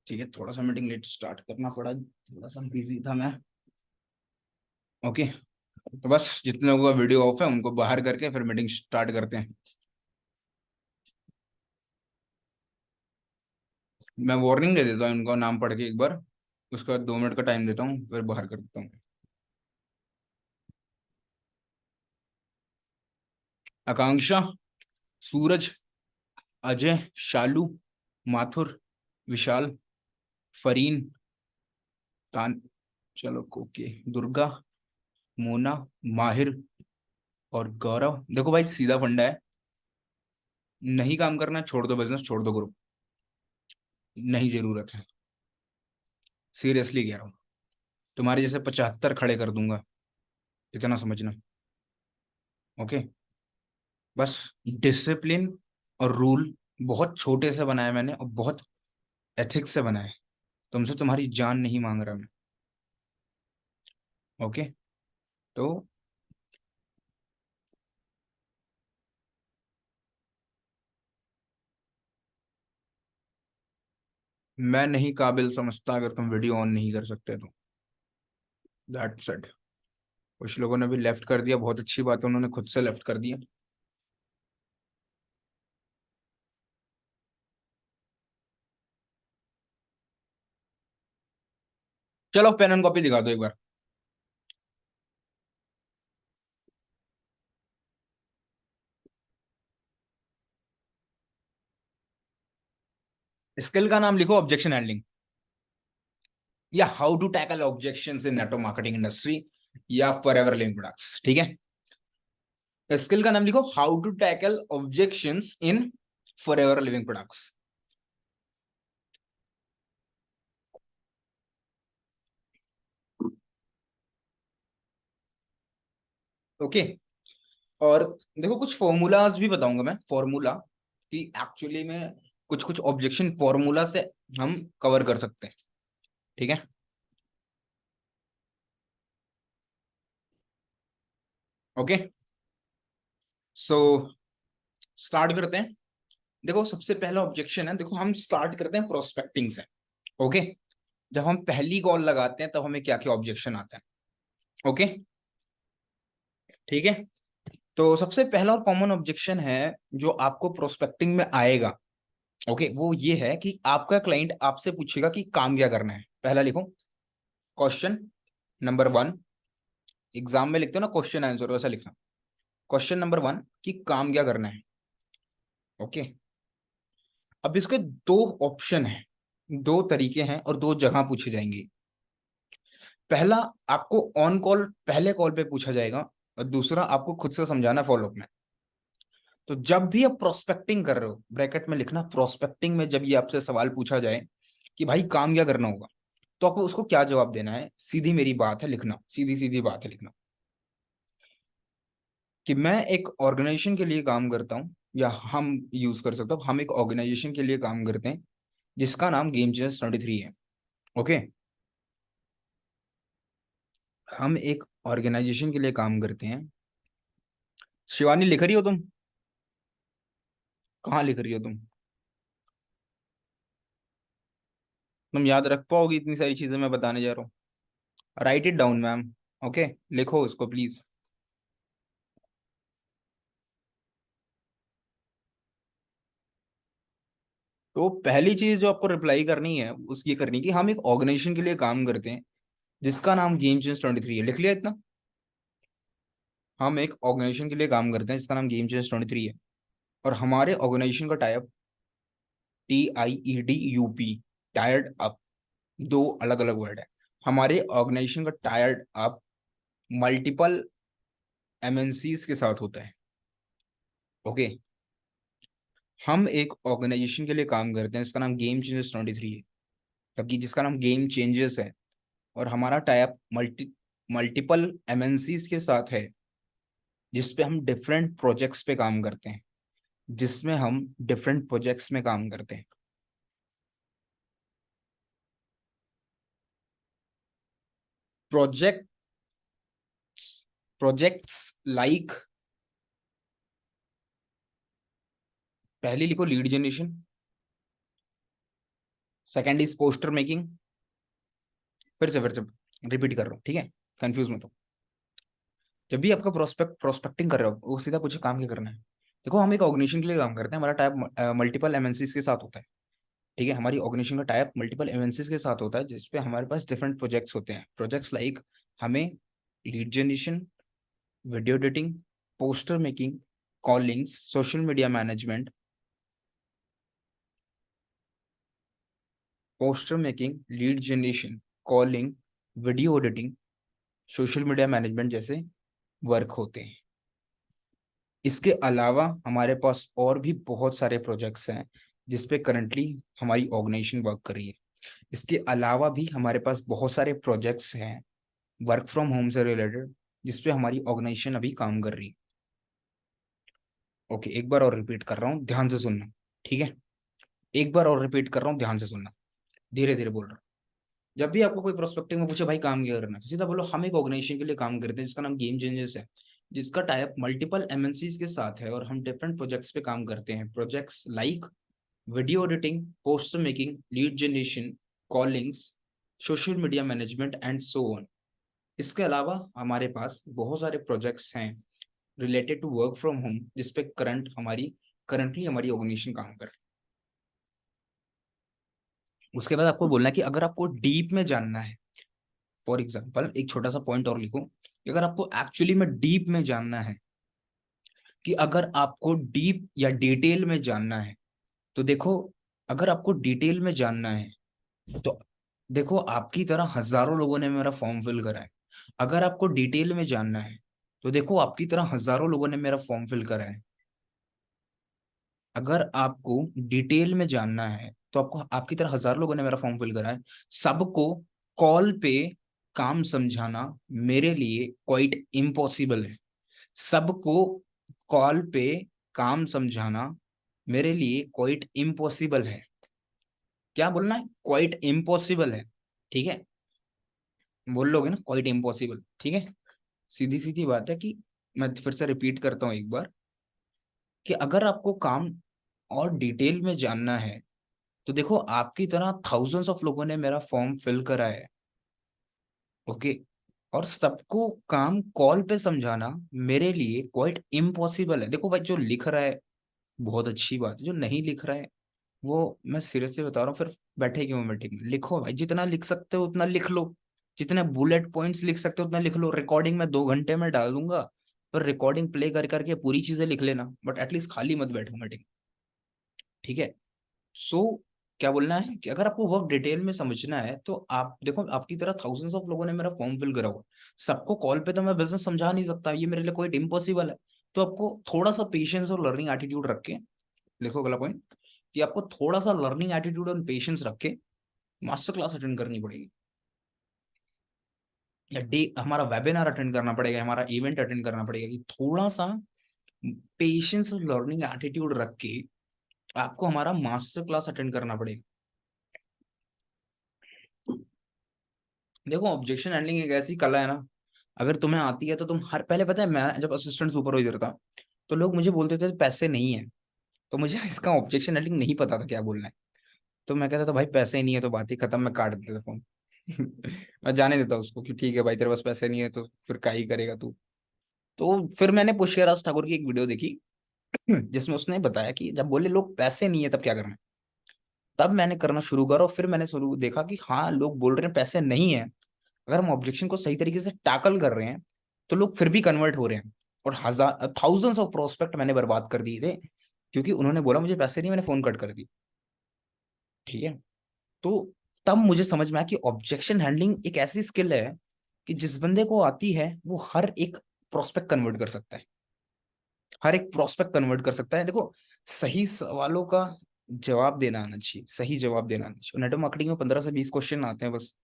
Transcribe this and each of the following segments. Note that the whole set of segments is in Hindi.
ठीक है, थोड़ा सा मीटिंग लेट स्टार्ट करना पड़ा, थोड़ा सा बिजी था मैं। ओके, तो बस जितने लोगों का वीडियो ऑफ है उनको बाहर करके फिर मीटिंग स्टार्ट करते हैं। मैं वार्निंग दे देता हूँ इनको नाम पढ़ के एक बार, उसके बाद 2 मिनट का टाइम देता हूँ फिर बाहर कर देता हूँ। आकांक्षा, सूरज, अजय, शालू, माथुर, विशाल, फरीन, तान, चलो ओके, दुर्गा, मोना, माहिर और गौरव। देखो भाई, सीधा फंडा है, नहीं काम करना छोड़ दो, बिजनेस छोड़ दो, ग्रुप नहीं जरूरत है। सीरियसली कह रहा हूँ, तुम्हारे जैसे 75 खड़े कर दूंगा, इतना समझना। ओके, बस डिसिप्लिन और रूल बहुत छोटे से बनाए मैंने और बहुत एथिक्स से बनाए। तुमसे तुम्हारी जान नहीं मांग रहा मैं। ओके, तो मैं नहीं काबिल समझता अगर तुम वीडियो ऑन नहीं कर सकते तो। That's it. कुछ लोगों ने भी लेफ्ट कर दिया, बहुत अच्छी बात है, उन्होंने खुद से लेफ्ट कर दिया। चलो पेन एंड कॉपी दिखा दो एक बार। स्किल का नाम लिखो ऑब्जेक्शन हैंडलिंग, या how to tackle objections in network marketing industry, या फॉरएवर लिविंग प्रोडक्ट्स। ठीक है, स्किल का नाम लिखो how to tackle objections in Forever Living Products. Okay, और देखो कुछ फॉर्मूलाज भी बताऊंगा मैं, फॉर्मूला कि एक्चुअली में कुछ कुछ ऑब्जेक्शन फॉर्मूला से हम कवर कर सकते हैं। ठीक है, ओके, सो स्टार्ट करते हैं। देखो सबसे पहला ऑब्जेक्शन है, देखो हम स्टार्ट करते हैं प्रोस्पेक्टिंग से। ओके, जब हम पहली कॉल लगाते हैं तब हमें क्या क्या ऑब्जेक्शन आता है। ओके, ठीक है, तो सबसे पहला और कॉमन ऑब्जेक्शन है जो आपको प्रोस्पेक्टिंग में आएगा। ओके, वो ये है कि आपका क्लाइंट आपसे पूछेगा कि काम क्या करना है। पहला लिखो, क्वेश्चन नंबर 1। एग्जाम में लिखते हो ना क्वेश्चन आंसर, वैसा लिखना। क्वेश्चन नंबर 1 कि काम क्या करना है। ओके, अब इसके दो ऑप्शन है, दो तरीके हैं और दो जगह पूछी जाएंगी। पहला आपको ऑन कॉल पहले कॉल पे पूछा जाएगा, और दूसरा आपको खुद से समझाना फॉलोअप में। तो जब भी आप प्रोस्पेक्टिंग कर रहे हो, ब्रैकेट में लिखना, प्रोस्पेक्टिंग में जब ये आपसे सवाल पूछा जाए कि भाई काम क्या करना होगा, तो आपको उसको क्या जवाब देना है। सीधी मेरी बात है लिखना, सीधी सीधी बात है लिखना कि मैं एक ऑर्गेनाइजेशन के लिए काम करता हूँ, या हम यूज कर सकते हो, हम एक ऑर्गेनाइजेशन के लिए काम करते हैं जिसका नाम गेम चेंजर्स 23 है। ओके, हम एक ऑर्गेनाइजेशन के लिए काम करते हैं। शिवानी लिख रही हो तुम? कहाँ लिख रही हो तुम? तुम याद रख पाओगी इतनी सारी चीजें मैं बताने जा रहा हूँ? Right it down ma'am. Okay, लिखो उसको प्लीज। तो पहली चीज जो आपको रिप्लाई करनी है उसकी करनी कि हम एक ऑर्गेनाइजेशन के लिए काम करते हैं जिसका नाम गेम चेंज 23 है। लिख लिया इतना? हम एक ऑर्गेनाइजेशन के लिए काम करते हैं जिसका नाम गेम चेंज 23 है, और हमारे ऑर्गेनाइजेशन का type TIED UP, tired up. दो अलग अलग वर्ड है। हमारे ऑर्गेनाइजेशन का टायर्ड अप मल्टीपल MNCs के साथ होता है। ओके, हम एक ऑर्गेनाइजेशन के लिए काम करते हैं जिसका नाम गेम चेंजर्स 23 है, क्योंकि जिसका नाम गेम चेंजर्स है, और हमारा टाइप मल्टीपल MNCs के साथ है, जिसपे हम डिफरेंट प्रोजेक्ट्स पे काम करते हैं, जिसमें हम डिफरेंट प्रोजेक्ट्स में काम करते हैं। प्रोजेक्ट प्रोजेक्ट्स लाइक, पहले लिखो lead generation, second is poster making. फिर से रिपीट कर रहा हूँ, ठीक है, कंफ्यूज मत हो। जब भी आपका प्रोस्पेक्टिंग कर रहे हो, वो सीधा पूछे काम क्या करना है। देखो हम एक ऑर्गेनाइजेशन के लिए काम करते हैं, हमारा टाइप मल्टीपल एमएनसीज के साथ होता है, ठीक है। हमारी ऑर्गेनाइजेशन का टाइप मल्टीपल एमएनसीज के साथ होता है, जिसपे हमारे पास डिफरेंट प्रोजेक्ट्स होते हैं। प्रोजेक्ट्स लाइक हमें lead generation, video editing, poster making, callings, social media management, poster making, lead generation, calling, video editing, social media management जैसे वर्क होते हैं। इसके अलावा हमारे पास और भी बहुत सारे प्रोजेक्ट्स हैं जिसपे करंटली हमारी ऑर्गेनाइजेशन वर्क कर रही है। इसके अलावा भी हमारे पास बहुत सारे प्रोजेक्ट्स हैं वर्क फ्रॉम होम से रिलेटेड, जिसपे हमारी ऑर्गेनाइजेशन अभी काम कर रही है। ओके, एक बार और रिपीट कर रहा हूँ, ध्यान से सुनना, ठीक है। एक बार और रिपीट कर रहा हूँ, ध्यान से सुनना, धीरे धीरे बोल रहा हूँ। जब भी आपको कोई प्रोस्पेक्टिव में पूछे भाई काम क्या करना है, तो सीधा बोलो हम एक ऑर्गेनाइजेशन के लिए काम करते हैं जिसका नाम गेम चेंजर्स है, जिसका टाइप मल्टीपल एमएनसीज के साथ है, और हम डिफरेंट प्रोजेक्ट्स पे काम करते हैं। Projects like video editing, poster making, lead generation, callings, social media management and so on. इसके अलावा हमारे पास बहुत सारे प्रोजेक्ट्स हैं related to work from home, जिसपे करंटली हमारी ऑर्गेनाइजेशन काम कर रही है। उसके बाद आपको बोलना है कि अगर आपको डीप में जानना है, फॉर एग्जाम्पल एक छोटा सा पॉइंट और लिखो कि अगर आपको एक्चुअली में डीप में जानना है, कि अगर आपको डीप या डिटेल में जानना है, तो देखो, अगर आपको डिटेल में जानना है तो देखो आपकी तरह हजारों लोगों ने मेरा फॉर्म फिल करा है। अगर आपको डिटेल में जानना है तो देखो आपकी तरह हजारों लोगों ने मेरा फॉर्म फिल करा है। अगर आपको डिटेल में जानना है तो आपको आपकी तरह हजार लोगों ने मेरा फॉर्म फिल करा है। सबको कॉल पे काम समझाना मेरे लिए क्वाइट इम्पॉसिबल है। सबको कॉल पे काम समझाना मेरे लिए क्वाइट इम्पॉसिबल है। क्या बोलना है? क्वाइट इम्पॉसिबल है, ठीक है। बोल लोगे ना क्वाइट इम्पॉसिबल, ठीक है। सीधी सीधी बात है कि मैं फिर से रिपीट करता हूँ एक बार, कि अगर आपको काम और डिटेल में जानना है तो देखो आपकी तरह थाउजेंड्स ऑफ लोगों ने मेरा फॉर्म फिल करा है, ओके। और सबको काम कॉल पे समझाना मेरे लिए क्वाइट इम्पॉसिबल है। देखो भाई, जो लिख रहा है बहुत अच्छी बात है, जो नहीं लिख रहा है वो मैं सीरियसली बता रहा हूँ, फिर बैठे क्यों मीटिंग में? लिखो भाई, जितना लिख सकते हो उतना लिख लो, जितने बुलेट पॉइंट्स लिख सकते हो उतना लिख लो। रिकॉर्डिंग में 2 घंटे में डाल दूंगा, पर रिकॉर्डिंग प्ले कर करके पूरी चीजें लिख लेना, बट एटलीस्ट खाली मत बैठो मीटिंग, ठीक है। सो क्या बोलना है कि अगर आपको वर्क डिटेल में समझना है तो आप देखो आपकी तरह थाउजेंड्स ऑफ लोगों ने मेरा फॉर्म फिल करा हुआ। सबको कॉल पे तो मैं बिजनेस समझा नहीं सकता, ये मेरे लिए कोई इम्पॉसिबल है। तो आपको थोड़ा सा पेशेंस और लर्निंग एटीट्यूड रख के, लिखो अगला पॉइंट, कि आपको थोड़ा सा लर्निंग एटीट्यूड और पेशेंस रख के मास्टर क्लास अटेंड करनी पड़ेगी, या डे हमारा वेबिनार अटेंड करना पड़ेगा, हमारा इवेंट अटेंड करना पड़ेगा, कि थोड़ा सा पेशेंस और लर्निंग एटीट्यूड रख के आपको हमारा मास्टर क्लास अटेंड करना पड़ेगा। देखो ऑब्जेक्शन हैंडलिंग एक ऐसी कला है ना, अगर तुम्हें आती है तो तुम हर, पहले पता है मैं जब असिस्टेंट सुपरवाइजर था तो लोग मुझे बोलते थे पैसे नहीं है, तो मुझे इसका ऑब्जेक्शन हैंडलिंग नहीं पता था क्या बोलना है। तो मैं कहता था भाई पैसे ही नहीं है तो बात ही खत्म, मैं काट देता फोन। मैं जाने देता उसको कि ठीक है भाई तेरे पास पैसे नहीं है तो फिर क्या ही करेगा तू। तो फिर मैंने पुष्यराज ठाकुर की एक वीडियो देखी जिसमें उसने बताया कि जब बोले लोग पैसे नहीं है तब क्या करना है। तब मैंने करना शुरू करा और फिर मैंने शुरू देखा कि हाँ लोग बोल रहे हैं पैसे नहीं है, अगर हम ऑब्जेक्शन को सही तरीके से टैकल कर रहे हैं तो लोग फिर भी कन्वर्ट हो रहे हैं। और हजार थाउजेंड्स ऑफ प्रोस्पेक्ट मैंने बर्बाद कर दिए थे क्योंकि उन्होंने बोला मुझे पैसे नहीं, मैंने फोन कट कर दी, ठीक है। तो तब मुझे समझ में आया कि ऑब्जेक्शन हैंडलिंग एक ऐसी स्किल है कि जिस बंदे को आती है वो हर एक प्रोस्पेक्ट कन्वर्ट कर सकता है, हर एक प्रोस्पेक्ट कन्वर्ट कर सकता है। देखो सही सवालों का जवाब देना आना चाहिए, सही जवाब देना आना चाहिए। नेटवर्क मार्केटिंग में 15 से 20 क्वेश्चन आते हैं बस,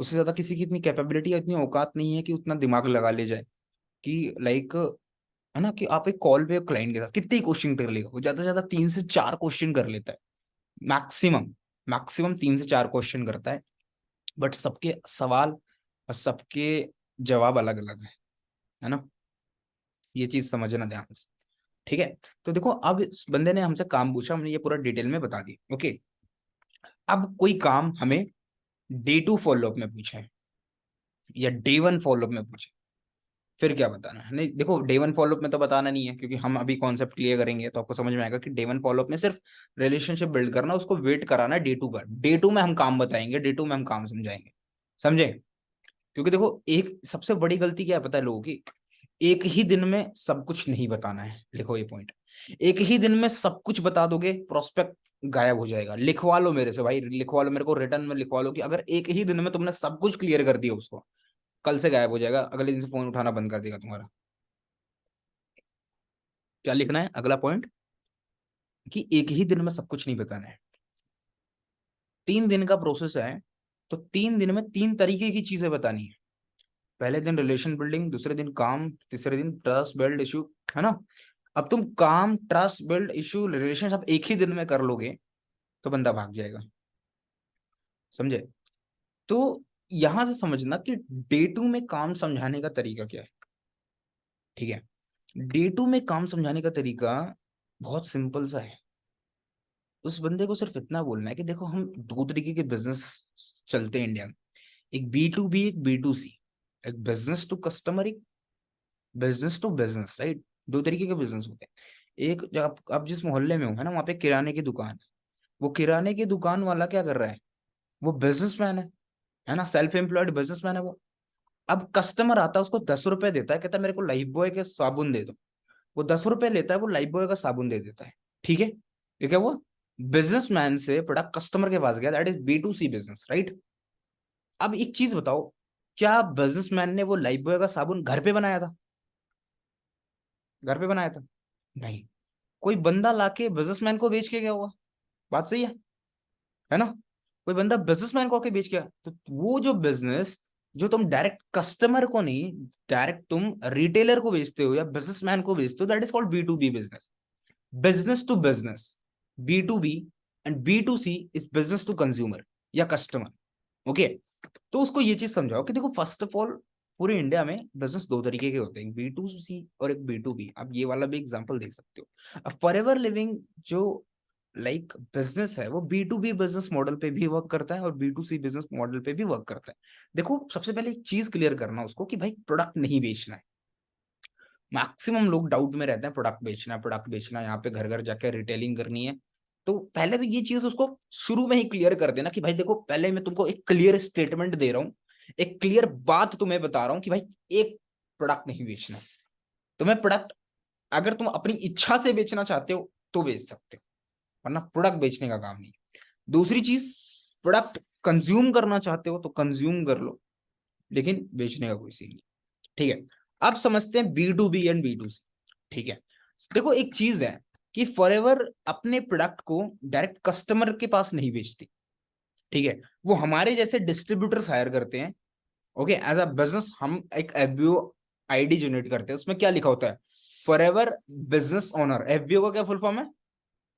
उससे ज्यादा किसी की इतनी कैपेबिलिटी या इतनी औकात नहीं है कि उतना दिमाग लगा ले जाए कि लाइक, है ना, कि आप एक कॉल पे क्लाइंट के साथ कितने क्वेश्चन कर लेगा, वो ज्यादा से ज्यादा 3 से 4 क्वेश्चन कर लेता है, मैक्सिमम मैक्सिमम 3 से 4 क्वेश्चन करता है। बट सबके सवाल और सबके जवाब अलग अलग है ना, ये चीज समझना ध्यान से, ठीक है। तो देखो अब इस बंदे ने हमसे काम पूछा, हमने ये पूरा डिटेल में बता दी, ओके। अब कोई काम हमें डे 2 फॉलोअप में पूछा है या डे 1 फॉलोअप में पूछे, फिर क्या बताना है? नहीं देखो, डे 1 फॉलोअप में तो बताना नहीं है, क्योंकि हम अभी कॉन्सेप्ट क्लियर करेंगे तो आपको समझ में आएगा कि डे 1 फॉलोअप में सिर्फ रिलेशनशिप बिल्ड करना, उसको वेट कराना डे 2 का। डे 2 में हम काम बताएंगे, डे 2 में हम काम समझाएंगे, समझे? क्योंकि देखो, एक सबसे बड़ी गलती क्या है पता है लोगों की, एक ही दिन में सब कुछ नहीं बताना है। लिखो ये पॉइंट, एक ही दिन में सब कुछ बता दोगे प्रोस्पेक्ट गायब हो जाएगा। लिखवा लो मेरे से भाई, लिखवा लो मेरे को, रिटर्न में लिखवा लो कि अगर एक ही दिन में तुमने सब कुछ क्लियर कर दिया उसको, कल से गायब हो जाएगा, अगले दिन से फोन उठाना बंद कर देगा तुम्हारा। क्या लिखना है अगला पॉइंट, कि एक ही दिन में सब कुछ नहीं बताना है, 3 दिन का प्रोसेस है, तो 3 दिन में 3 तरीके की चीजें बतानी है। पहले दिन रिलेशन बिल्डिंग, दूसरे दिन काम, तीसरे दिन ट्रस्ट बिल्ड इशू, है ना? अब तुम काम, ट्रस्ट बिल्ड इशू, रिलेशन सब एक ही दिन में कर लोगे तो बंदा भाग जाएगा, समझे? तो यहां से समझना कि डे 2 में काम समझाने का तरीका क्या है, ठीक है? डे 2 में काम समझाने का तरीका बहुत सिंपल सा है। उस बंदे को सिर्फ इतना बोलना है कि देखो, हम 2 तरीके के बिजनेस चलते हैं इंडिया में, एक B2B, एक B2C, एक बिजनेस टू कस्टमर, एक बिजनेस टू बिजनेस, राइट? 2 तरीके के बिजनेस होते हैं। एक, जब आप जिस मोहल्ले में हो, है ना, वहाँ पे किराने की दुकान है, वो किराने की दुकान वाला क्या कर रहा है, वो बिजनेसमैन है ना, सेल्फ एम्प्लॉयड बिजनेसमैन है वो। अब कस्टमर आता है, उसको 10 रुपए देता है, कहता है मेरे को लाइफ बॉय के साबुन दे दो, वो 10 रुपए लेता है, वो लाइफ बॉय का साबुन दे देता है, ठीक है? ये क्या हुआ, बिजनेसमैन से प्रोडक्ट कस्टमर के पास गया, that is B2C business, right? अब एक चीज बताओ, क्या बिजनेसमैन ने वो लाइफ बॉय का साबुन घर पे बनाया था? घर पे बनाया था? नहीं। कोई बंदा लाके बिजनेसमैन को बेच के गया होगा, बात सही है ना? कोई बंदा बिजनेसमैन को आके बेच गया, तो वो जो बिजनेस, जो तुम डायरेक्ट कस्टमर को नहीं, डायरेक्ट तुम रिटेलर को बेचते हो या बिजनेसमैन को बेचते हो, that is called B2B business, business to business. B2B and B2C is business to consumer या कस्टमर, ओके? तो उसको ये चीज समझाओ कि देखो, फर्स्ट ऑफ ऑल पूरे इंडिया में बिजनेस 2 तरीके के होते हैं, एक B2C और एक B2B। आप ये वाला भी एग्जांपल देख सकते हो। अब फॉरएवर लिविंग जो बिजनेस है, वो B2B बिजनेस मॉडल पे भी वर्क करता है और B2C बिजनेस मॉडल पे भी वर्क करता है। देखो, सबसे पहले एक चीज क्लियर करना उसको कि भाई प्रोडक्ट नहीं बेचना है। मैक्सिमम लोग डाउट में रहते हैं, प्रोडक्ट बेचना है, प्रोडक्ट बेचना है, यहाँ पे घर घर जाकर रिटेलिंग करनी है। तो पहले तो ये चीज उसको शुरू में ही क्लियर कर देना कि भाई देखो, पहले मैं तुमको एक क्लियर स्टेटमेंट दे रहा हूँ, एक क्लियर बात तुम्हें बता रहा हूँ कि भाई एक प्रोडक्ट नहीं बेचना है। तुम्हें प्रोडक्ट अगर तुम अपनी इच्छा से बेचना चाहते हो तो बेच सकते हो, वरना प्रोडक्ट बेचने का काम नहीं। दूसरी चीज, प्रोडक्ट कंज्यूम करना चाहते हो तो कंज्यूम कर लो, लेकिन बेचने का कोई सीन नहीं, ठीक है? अब समझते हैं B2B एंड B2C, ठीक है? देखो, एक चीज है कि फॉरएवर अपने प्रोडक्ट को डायरेक्ट कस्टमर के पास नहीं बेचती, ठीक है? वो हमारे जैसे डिस्ट्रीब्यूटर्स हायर करते हैं, ओके? एज अ बिजनेस हम एक FBO ID जनरेट करते हैं, उसमें क्या लिखा होता है, फॉरएवर बिजनेस ओनर। FBO का क्या फुल फॉर्म है,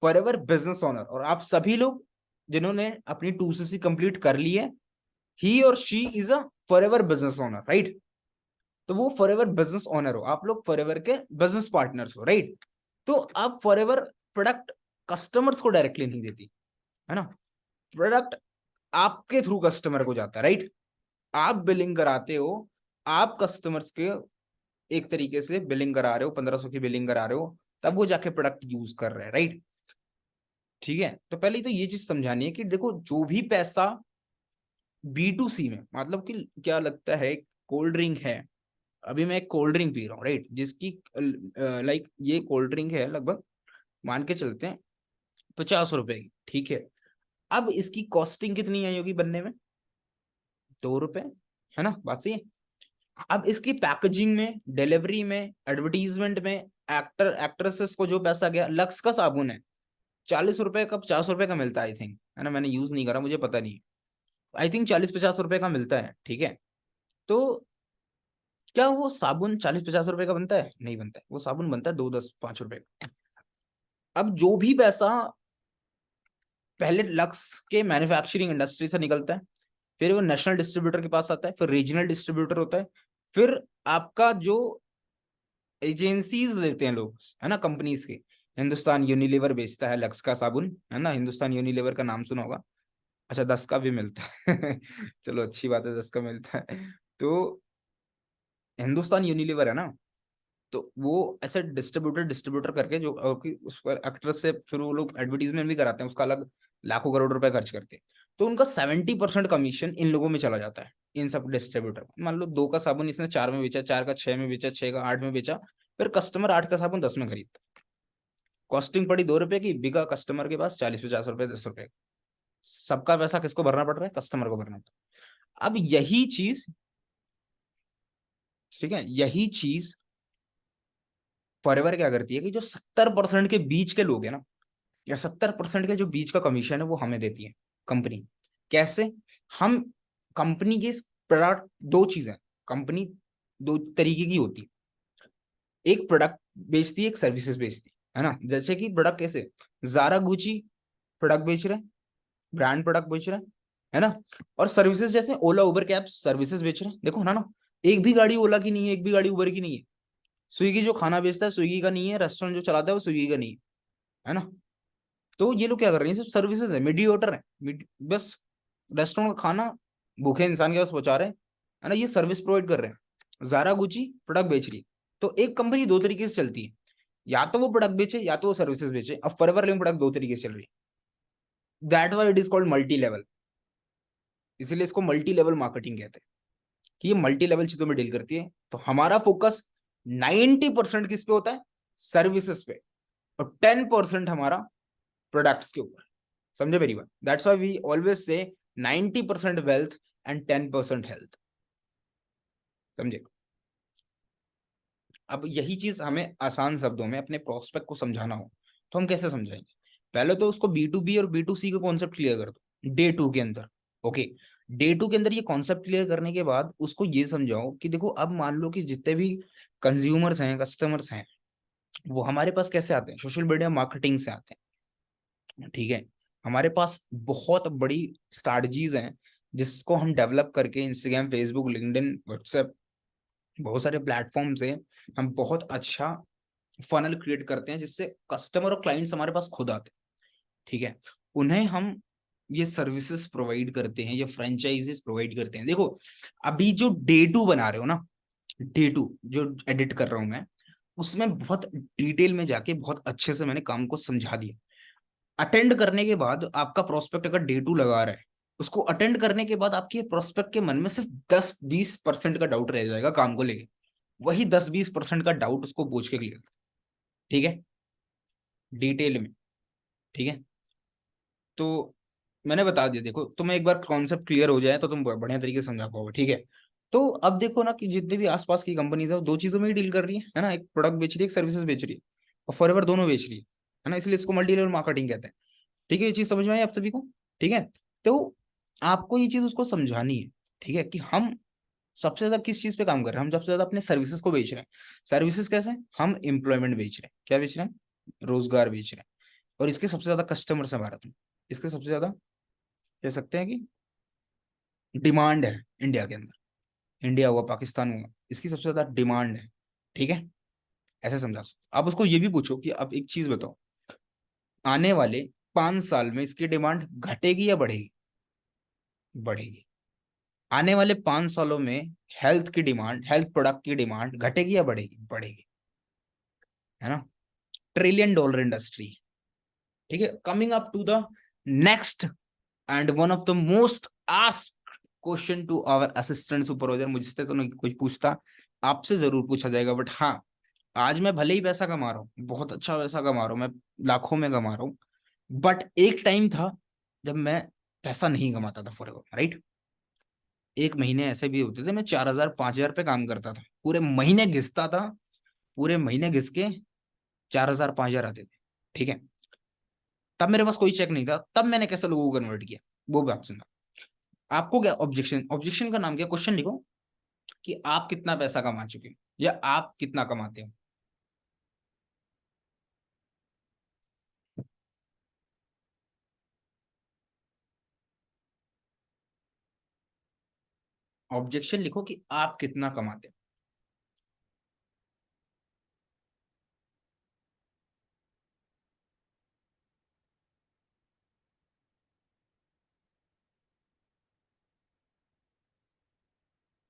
फॉरएवर बिजनेस ओनर। और आप सभी लोग जिन्होंने अपनी 2CC कंप्लीट कर ली है, ही और she is a forever business owner, right? तो वो फॉरएवर बिजनेस ओनर हो, आप लोग फॉरएवर के बिजनेस पार्टनर्स हो, राइट? तो अब फॉरएवर प्रोडक्ट कस्टमर्स को डायरेक्टली नहीं देती, है ना? प्रोडक्ट आपके थ्रू कस्टमर को जाता है, राइट? आप बिलिंग कराते हो, आप कस्टमर्स के एक तरीके से बिलिंग करा रहे हो, 1500 की बिलिंग करा रहे हो, तब वो जाके प्रोडक्ट यूज कर रहे हैं, राइट? ठीक है, तो पहले तो ये चीज समझानी है कि देखो, जो भी पैसा B2C में, मतलब कि क्या लगता है, कोल्ड ड्रिंक है, अभी मैं एक कोल्ड ड्रिंक पी रहा हूँ, राइट, जिसकी ये कोल्ड ड्रिंक है लगभग, मान के चलते हैं 50 रुपए की, ठीक है? अब इसकी कॉस्टिंग कितनी आई होगी बनने में, 2 रुपए, है ना? बात सही है? अब इसकी पैकेजिंग में, डिलीवरी में, एडवर्टीजमेंट में, एक्टर एक्ट्रेसेस को जो पैसा गया, लक्स का साबुन है 40 रुपए का, 50 रुपए का मिलता है, आई थिंक, है ना? मैंने यूज नहीं करा, मुझे पता नहीं। आई थिंक 40-50 रुपए का मिलता है, ठीक है? तो क्या वो साबुन 40-50 रुपए का बनता है? नहीं बनता है, वो साबुन बनता है 2, 10, 5 रुपए का। अब जो भी पैसा पहले लक्स के मैन्युफैक्चरिंग इंडस्ट्री से निकलता है, फिर वो नेशनल डिस्ट्रीब्यूटर के पास आता है, फिर रीजनल डिस्ट्रीब्यूटर होता है, फिर आपका जो एजेंसीज लेते हैं लोग, है ना, कंपनीज के, हिंदुस्तान यूनिलीवर बेचता है लक्स का साबुन, है ना? हिंदुस्तान यूनिलीवर का नाम सुना होगा। अच्छा 10 का भी मिलता है चलो अच्छी बात है, 10 का मिलता है। तो हिंदुस्तान यूनिलीवर है ना, तो वो ऐसे डिस्ट्रीब्यूटर डिस्ट्रीब्यूटर करके जो कि उस पर एक्टर से फिर वो लोग एडवर्टीजमेंट भी कराते हैं उसका अलग, लाखों करोड़ रुपए खर्च करके। तो उनका 70% कमीशन इन लोगों में चला जाता है, इन सब डिस्ट्रीब्यूटर। मान लो 2 का साबुन इसने 4 में बेचा, 4 का 6 में बेचा, 6 का 8 में बेचा, फिर कस्टमर 8 का साबुन 10 में खरीदता। कॉस्टिंग पड़ी 2 रुपए की, बिका कस्टमर के पास 40-50 रुपए, 10 रुपए। सबका पैसा किसको भरना पड़ रहा है? कस्टमर को भरना पड़ रहा है। अब यही चीज, ठीक है, यही चीज फॉरएवर क्या करती है कि जो 70% के बीच के लोग हैं ना, या 70% के जो बीच का कमीशन है वो हमें देती है कंपनी। कैसे? हम कंपनी के प्रोडक्ट, दो चीजें, कंपनी दो तरीके की होती है, एक प्रोडक्ट बेचती है, एक सर्विसेज बेचती है ना। जैसे कि प्रोडक्ट कैसे, जारा गुची प्रोडक्ट बेच रहे हैं, ब्रांड प्रोडक्ट बेच रहे हैं, है ना। और सर्विसेज जैसे ओला उबर कैब सर्विसेज बेच रहे हैं, देखो ना ना, एक भी गाड़ी ओला की नहीं है, एक भी गाड़ी उबर की नहीं है। स्विगी जो खाना बेचता है स्विगी का नहीं है, रेस्टोरेंट जो चलाता है वो स्विगी का नहीं है ना। तो ये लोग क्या कर रहे हैं, सब सर्विसेज है, मीडिएटर है, बस रेस्टोरेंट का खाना भूखे इंसान के पास पहुंचा रहे हैं, है ना, ये सर्विस प्रोवाइड कर रहे हैं। जारा गुची प्रोडक्ट बेच रही है। तो एक कंपनी दो तरीके से चलती है, या तो वो प्रोडक्ट बेचे या तो वो सर्विसेज बेचे। अब फॉरएवर लिविंग प्रोडक्ट दो तरीके से चल रही है, that why it is called multi level. इसीलिए इसको मल्टी लेवल मार्केटिंग कहते हैं, कि ये मल्टी लेवल चीजों में डील करती है। तो हमारा फोकस 90% किस पे होता है? सर्विसेज पे, और 10% हमारा प्रोडक्ट्स के ऊपर। समझे मेरी बात? That's why we always say 90% wealth and 10% health. समझे? अब यही चीज हमें आसान शब्दों में अपने प्रोस्पेक्ट को समझाना हो तो हम कैसे समझाएंगे? पहले तो उसको B2B और B2C का कॉन्सेप्ट क्लियर कर दो डे 2 के अंदर। ओके, डे 2 के अंदर ये कॉन्सेप्ट क्लियर करने के बाद उसको ये समझाओ कि देखो, अब मान लो कि जितने भी कंज्यूमर्स हैं, कस्टमर्स हैं, वो हमारे पास कैसे आते हैं? सोशल मीडिया मार्केटिंग से आते हैं, ठीक है। हमारे पास बहुत बड़ी स्ट्रैटेजीज हैं जिसको हम डेवलप करके इंस्टाग्राम, फेसबुक, लिंक्डइन, व्हाट्सएप, बहुत सारे प्लेटफॉर्म से हम बहुत अच्छा फनल क्रिएट करते हैं, जिससे कस्टमर और क्लाइंट्स हमारे पास खुद आते हैं, ठीक है। उन्हें हम ये सर्विसेज प्रोवाइड करते हैं, ये फ्रेंचाइजीज प्रोवाइड करते हैं। देखो, अभी जो डे 2 बना रहे हो ना, डे 2 जो एडिट कर रहा हूं मैं, उसमें बहुत डिटेल में जाके बहुत अच्छे से मैंने काम को समझा दिया। अटेंड करने के बाद आपका प्रोस्पेक्ट अगर डे 2 लगा रहा है, उसको अटेंड करने के बाद आपके प्रोस्पेक्ट के मन में सिर्फ 10-20% का डाउट रह जाएगा काम को लेके। वही 10-20% का डाउट उसको पूछ के क्लियर, ठीक है, डिटेल में, ठीक है। तो मैंने बता दिया, देखो तुम्हें एक बार कॉन्सेप्ट क्लियर हो जाए तो तुम बढ़िया तरीके से समझा पाओगे, ठीक है। तो अब देखो ना कि जितने भी आसपास की कंपनीज है वो दो चीजों में ही डील कर रही है ना, एक प्रोडक्ट बेच रही है, एक सर्विसेज बेच रही है, और फॉरएवर दोनों बेच रही है ना, इसलिए इसको मल्टी लेवल मार्केटिंग कहते हैं। ठीक है, ये चीज समझ में आई आप सभी को? ठीक है। तो आपको ये चीज उसको समझानी है, ठीक है, कि हम सबसे ज्यादा किस चीज पे काम कर रहे हैं? हम सबसे ज्यादा अपने सर्विसेज को बेच रहे हैं। सर्विसेज कैसे? हम एम्प्लॉयमेंट बेच रहे हैं, क्या बेच रहे हैं? रोजगार बेच रहे हैं। और इसके सबसे ज्यादा कस्टमर्स है भारत में, इसके सबसे ज्यादा कह सकते हैं कि डिमांड है इंडिया के अंदर। इंडिया हुआ, पाकिस्तान हुआ, इसकी सबसे ज्यादा डिमांड है, ठीक है। ऐसे समझा सकते। आप उसको ये भी पूछो कि आप एक चीज बताओ, आने वाले 5 साल में इसकी डिमांड घटेगी या बढ़ेगी? बढ़ेगी। आने वाले 5 सालों में हेल्थ की डिमांड, हेल्थ प्रोडक्ट की डिमांड घटेगी या बढ़ेगी? बढ़ेगी, है ना। $1 ट्रिलियन इंडस्ट्री, ठीक है। Coming up to the next and one of the most asked question to our assistant supervisor, मुझसे तो नहीं कोई पूछता, आपसे जरूर पूछा जाएगा, बट हाँ, आज मैं भले ही पैसा कमा रहा हूँ, बहुत अच्छा पैसा कमा रहा हूँ, मैं लाखों में कमा रहा हूँ, बट एक टाइम था जब मैं पैसा नहीं कमाता था फॉर एवर, राइट। एक महीने ऐसे भी होते थे मैं 4,000-5,000 पे काम करता था, पूरे महीने घिसता था, पूरे महीने घिस के 4,000-5,000 आते थे, ठीक है। तब मेरे पास कोई चेक नहीं था, तब मैंने कैसे लोगों को कन्वर्ट किया, वो बात सुनना। आपको क्या ऑब्जेक्शन, ऑब्जेक्शन का नाम क्या, क्वेश्चन लिखो कि आप कितना पैसा कमा चुके हो या आप कितना कमाते हो। ऑब्जेक्शन लिखो कि आप कितना कमाते हो।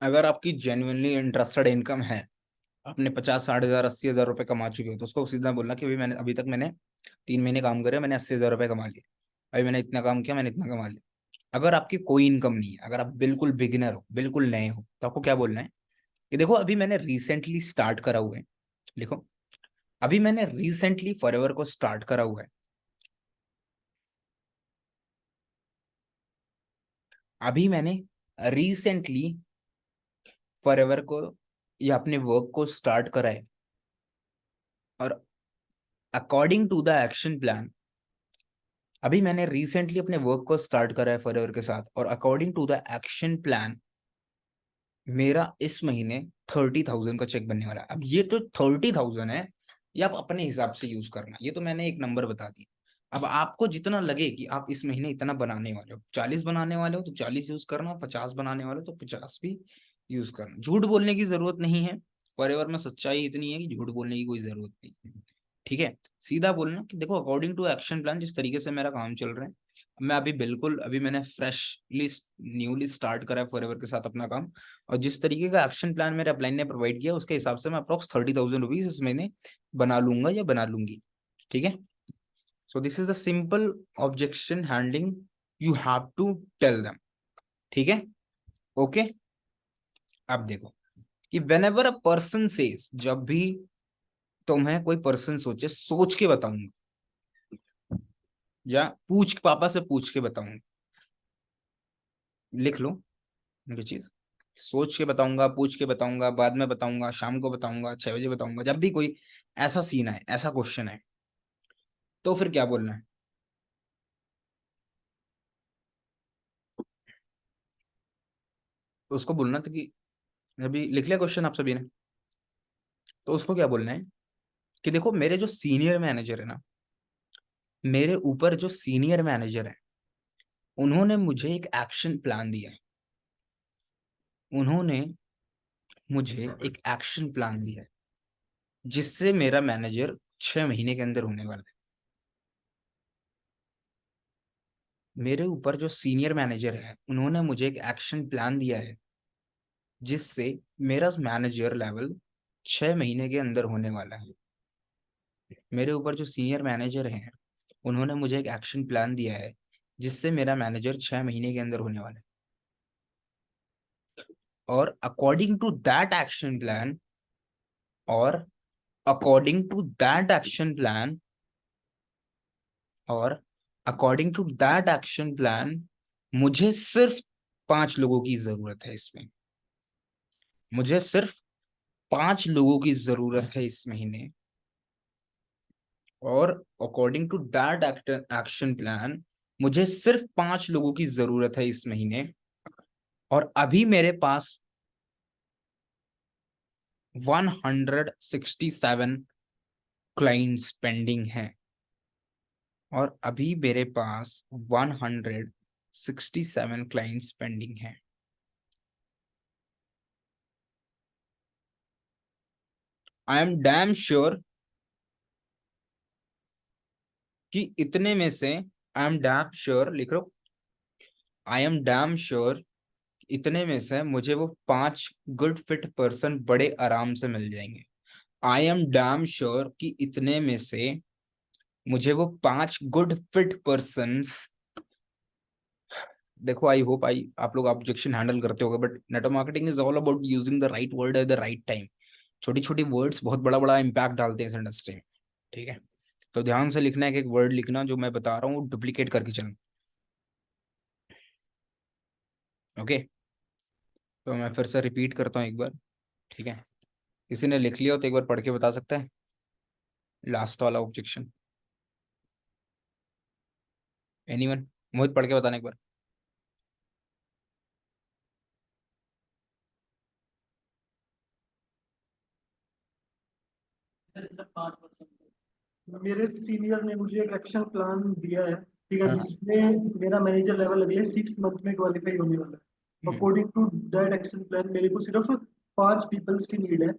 अगर आपकी जेन्युइनली इंटरेस्टेड इनकम है, आपने 50-60 हजार 80 हजार रुपये कमा चुके हो, तो उसको सीधा बोलना कि भाई मैंने अभी तक मैंने 3 महीने काम करे, मैंने 80 हजार रुपये कमा लिए, अभी मैंने इतना काम किया, मैंने इतना कमा लिया। अगर आपकी कोई इनकम नहीं है, अगर आप बिल्कुल बिगिनर हो, बिल्कुल नए हो, तो आपको क्या बोलना है कि देखो अभी मैंने रिसेंटली स्टार्ट करा हुआ है। लिखो, अभी मैंने रिसेंटली फॉरएवर को स्टार्ट करा हुआ है। अभी मैंने रिसेंटली फॉरएवर को या अपने वर्क को स्टार्ट करा है, और according to the action plan, अभी मैंने रिसेंटली अपने वर्क को स्टार्ट करा है फॉरएवर के साथ, और according to the action plan मेरा इस महीने 30,000 का चेक बनने वाला है। अब ये तो 30,000 है, ये आप अपने हिसाब से यूज करना, ये तो मैंने एक नंबर बता दिया। अब आपको जितना लगे कि आप इस महीने इतना बनाने वाले हो, 40 बनाने वाले हो तो 40 यूज करना, 50 बनाने वाले हो तो 50 भी यूज करना। झूठ बोलने की जरूरत नहीं है, फॉरएवर में सच्चाई इतनी है कि झूठ बोलने की कोई जरूरत नहीं है। ठीक है, सीधा बोलना कि देखो अकॉर्डिंग टू एक्शन प्लान जिस तरीके से मेरा काम चल रहा है, मैं अभी बिल्कुल अभी मैंने फ्रेशली न्यूली स्टार्ट करा है फॉरएवर के साथ अपना काम, और जिस तरीके का एक्शन प्लान मेरे अपलाइन ने प्रोवाइड किया उसके हिसाब से मैं अप्रोक्स 30,000 रुपीज इस महीने बना लूंगा या बना लूंगी। ठीक है, so this is the simple objection handling you have to tell them. ठीक है, ओके। अब देखो कि whenever a person says, जब भी तुम्हें कोई पर्सन सोचे, सोच के बताऊंगा या पूछ पापा से पूछ के बताऊंगा, लिख लो ये चीज। सोच के बताऊंगा, पूछ के बताऊंगा, बाद में बताऊंगा, शाम को बताऊंगा, 6 बजे बताऊंगा, जब भी कोई ऐसा सीन है, ऐसा क्वेश्चन है, तो फिर क्या बोलना है? तो उसको बोलना था कि अभी लिख लिया क्वेश्चन आप सभी ने, तो उसको क्या बोलना है कि देखो मेरे जो सीनियर मैनेजर है ना, मेरे ऊपर जो सीनियर मैनेजर है, उन्होंने मुझे एक एक्शन प्लान दिया है। उन्होंने मुझे एक एक्शन प्लान दिया है जिससे मेरा मैनेजर 6 महीने के अंदर होने वाला है। मेरे ऊपर जो सीनियर मैनेजर है, उन्होंने मुझे एक एक्शन प्लान दिया है जिससे मेरा मैनेजर लेवल 6 महीने के अंदर होने वाला है। मेरे ऊपर जो सीनियर मैनेजर हैं, उन्होंने मुझे एक एक्शन प्लान दिया है जिससे मेरा मैनेजर 6 महीने के अंदर होने वाला है, और according to that action plan, और according to that action plan, और according to that action plan मुझे सिर्फ 5 लोगों की जरूरत है इसमें। मुझे सिर्फ 5 लोगों की जरूरत है इस महीने, और according to that action plan मुझे सिर्फ 5 लोगों की जरूरत है इस महीने, और अभी मेरे पास 167 क्लाइंट्स पेंडिंग हैं, और अभी मेरे पास 167 क्लाइंट्स पेंडिंग हैं। आई एम डैम श्योर कि इतने में से, आई एम डैम श्योर, लिख लो, आई एम डैम श्योर इतने में से मुझे वो 5 गुड फिट पर्सन बड़े आराम से मिल जाएंगे। आई एम डैम श्योर कि इतने में से मुझे वो 5 गुड फिट पर्सन, देखो आई होप आई आप लोग ऑब्जेक्शन हैंडल करते होगे, but network marketing is all about using the right word at the right time. छोटी छोटी वर्ड्स बहुत बड़ा बड़ा इंपैक्ट डालते हैं इस इंडस्ट्री में। ठीक है, तो ध्यान से लिखना है कि एक वर्ड लिखना जो मैं बता रहा हूँ डुप्लीकेट करके चलना। ओके, तो मैं फिर से रिपीट करता हूँ एक बार। ठीक है, किसी ने लिख लिया हो तो एक बार पढ़ के बता सकता है लास्ट वाला ऑब्जेक्शन? एनीवन? मोहित पढ़ के बताना एक बार। मेरे सीनियर ने मुझे एक एक्शन प्लान दिया है, ठीक है, हाँ। जिसमें मेरा मैनेजर लेवल अगले 6 मंथ में क्वालिफाई होने वाला है। Hmm. According to that action plan मेरे को सिर्फ 5 पीपल्स की नीड है,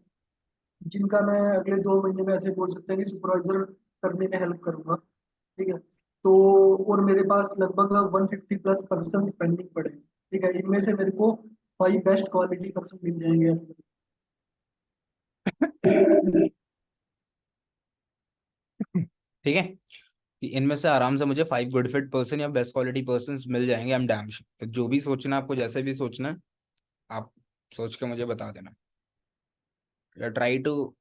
जिनका मैं अगले 2 महीने में ऐसे बोल सकते हैं कि सुपरवाइजर करने में हेल्प करूंगा। ठीक है, तो और मेरे पास लगभग 150 प्लस पर्सन पेंडिंग पड़े हैं। ठीक है, इनमें से मेरे को 5 बेस्ट क्वालिटी पर्सन मिल जाएंगे ऐसे। ठीक है, कि इनमें से आराम से मुझे 5 गुड फिट पर्सन या बेस्ट क्वालिटी पर्सन मिल जाएंगे। I am damn sure. तो जो भी सोचना है आपको, जैसे भी सोचना है, आप सोच के मुझे बता देना, या ट्राई टू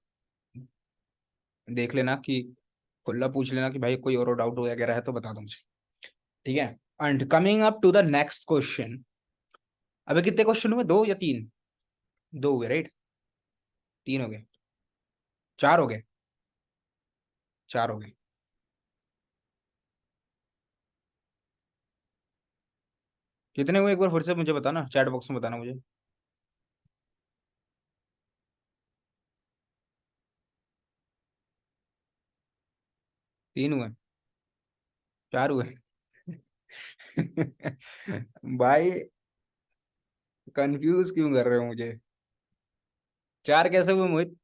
देख लेना कि खुला पूछ लेना कि भाई कोई और डाउट वगैरह है तो बता दो मुझे। ठीक है, and coming up to the next question. अबे कितने क्वेश्चन हुए, 2 या 3? 2 हुए राइट? 3 हो गए? 4 हो गए? 4 हो गए। कितने हुए एक बार फिर से मुझे बताना, चैट बॉक्स में बताना मुझे। 3 हुए? 4 हुए? भाई कंफ्यूज क्यों कर रहे हो मुझे? 4 कैसे हुए मोहित?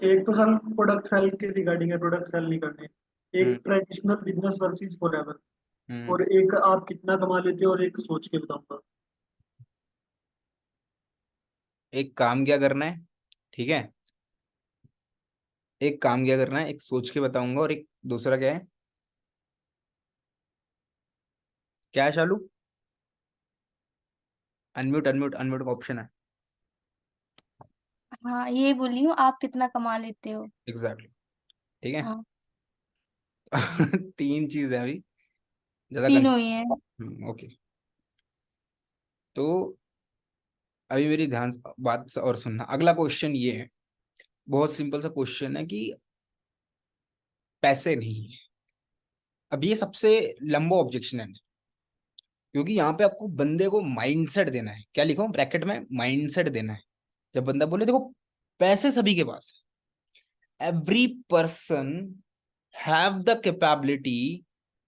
एक तो सर प्रोडक्ट सेल के रिगार्डिंग है, प्रोडक्ट सेल नहीं करने। एक hmm. Traditional business versus forever. Hmm. और एक आप कितना कमा लेते हो, और एक सोच के बताऊंगा। एक काम क्या करना है, ठीक है, एक काम क्या करना है, एक सोच के बताऊंगा, और एक दूसरा क्या है? क्या है शालू? अनम्यूट अनम्यूट अनम्यूट का ऑप्शन है। हाँ, ये बोली हूँ, आप कितना कमा लेते हो। एग्जैक्टली। ठीक है। हाँ, 3 चीज है अभी, ज्यादा तीनों ही है। ओके। तो अभी मेरी ध्यान बात से और सुनना, अगला क्वेश्चन ये है, बहुत सिंपल सा क्वेश्चन है कि पैसे नहीं है। अब ये सबसे लंबा ऑब्जेक्शन है, क्योंकि यहाँ पे आपको बंदे को माइंडसेट देना है। क्या लिखो ब्रैकेट में? माइंडसेट देना है। जब बंदा बोले देखो पैसे सभी के पास है, every person have the capability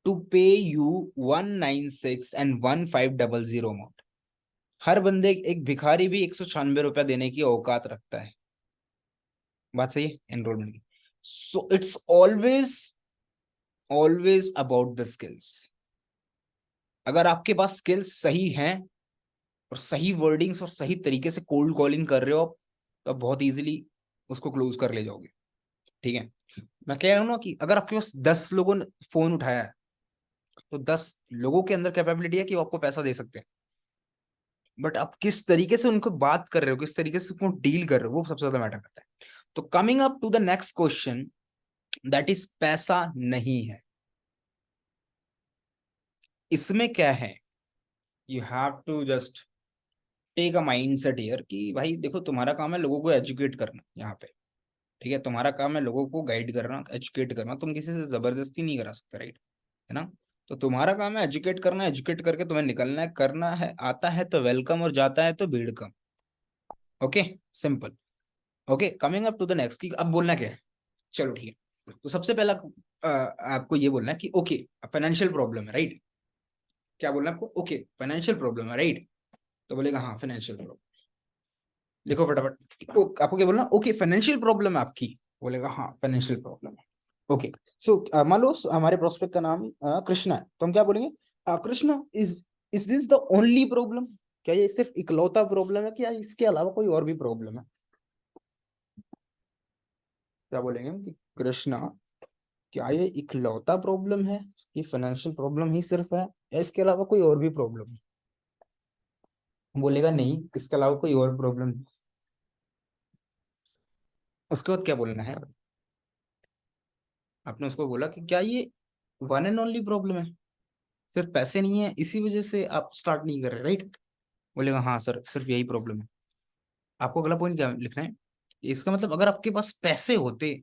to pay you 196 and 1500 amount. हर बंदे, एक भिखारी भी 196 रुपया देने की औकात रखता है। बात सही है एनरोलमेंट की। So it's always always about the skills. अगर आपके पास स्किल्स सही हैं और सही वर्डिंग्स और सही तरीके से कोल्ड कॉलिंग कर रहे हो आप, तो आप बहुत इजीली उसको क्लोज कर ले जाओगे। ठीक है, मैं कह रहा हूं ना कि अगर आपके पास 10 लोगों ने फोन उठाया है, तो 10 लोगों के अंदर कैपेबिलिटी है कि वो आपको पैसा दे सकते हैं। बट आप किस तरीके से उनको बात कर रहे हो, किस तरीके से उनको डील कर रहे हो, वो सबसे ज्यादा मैटर करता है। तो coming up to the next question, that is पैसा नहीं है। इसमें क्या है, you have to just take a mind set here कि भाई देखो, तुम्हारा काम है लोगों को एजुकेट करना यहाँ पे। ठीक है, तुम्हारा काम है लोगों को गाइड करना, एजुकेट करना। तुम किसी से जबरदस्ती नहीं करा सकते, राइट? है ना? तो तुम्हारा काम है एजुकेट करना, एजुकेट करके तुम्हें निकलना है, करना है, आता है तो वेलकम, और जाता है तो भीड़ कम। Okay, simple. Okay, coming up to the next कि अब बोलना क्या है। चलो ठीक है, तो सबसे पहला आपको ये बोलना है कि ओके, फाइनेंशियल प्रॉब्लम है, राइट? क्या बोलना है आपको? ओके, फाइनेंशियल प्रॉब्लम है, राइट? तो बोलेगा हाँ फाइनेंशियल प्रॉब्लम। लिखो फटाफट। आपको क्या बोलना? ओके, फाइनेंशियल प्रॉब्लम है आपकी। बोलेगा हाँ फाइनेंशियल प्रॉब्लम है। ओके, सो मान लो हमारे प्रोस्पेक्ट का नाम कृष्णा है, तो हम क्या बोलेंगे? Krishna, is this the only problem? क्या ये सिर्फ इकलौता प्रॉब्लम है, क्या इसके अलावा कोई और भी प्रॉब्लम है? क्या बोलेंगे हम कि कृष्णा, क्या ये इकलौता प्रॉब्लम है कि फाइनेंशियल प्रॉब्लम ही सिर्फ है, या इसके अलावा कोई और भी प्रॉब्लम है? बोलेगा नहीं, इसके अलावा कोई और प्रॉब्लम नहीं। उसके बाद क्या बोलना है? आपने उसको बोला कि क्या ये वन एंड ओनली प्रॉब्लम है, सिर्फ पैसे नहीं है इसी वजह से आप स्टार्ट नहीं कर रहे, राइट? बोलेगा हाँ सर, सिर्फ यही प्रॉब्लम है। आपको अगला पॉइंट क्या लिखना है? इसका मतलब अगर आपके पास पैसे होते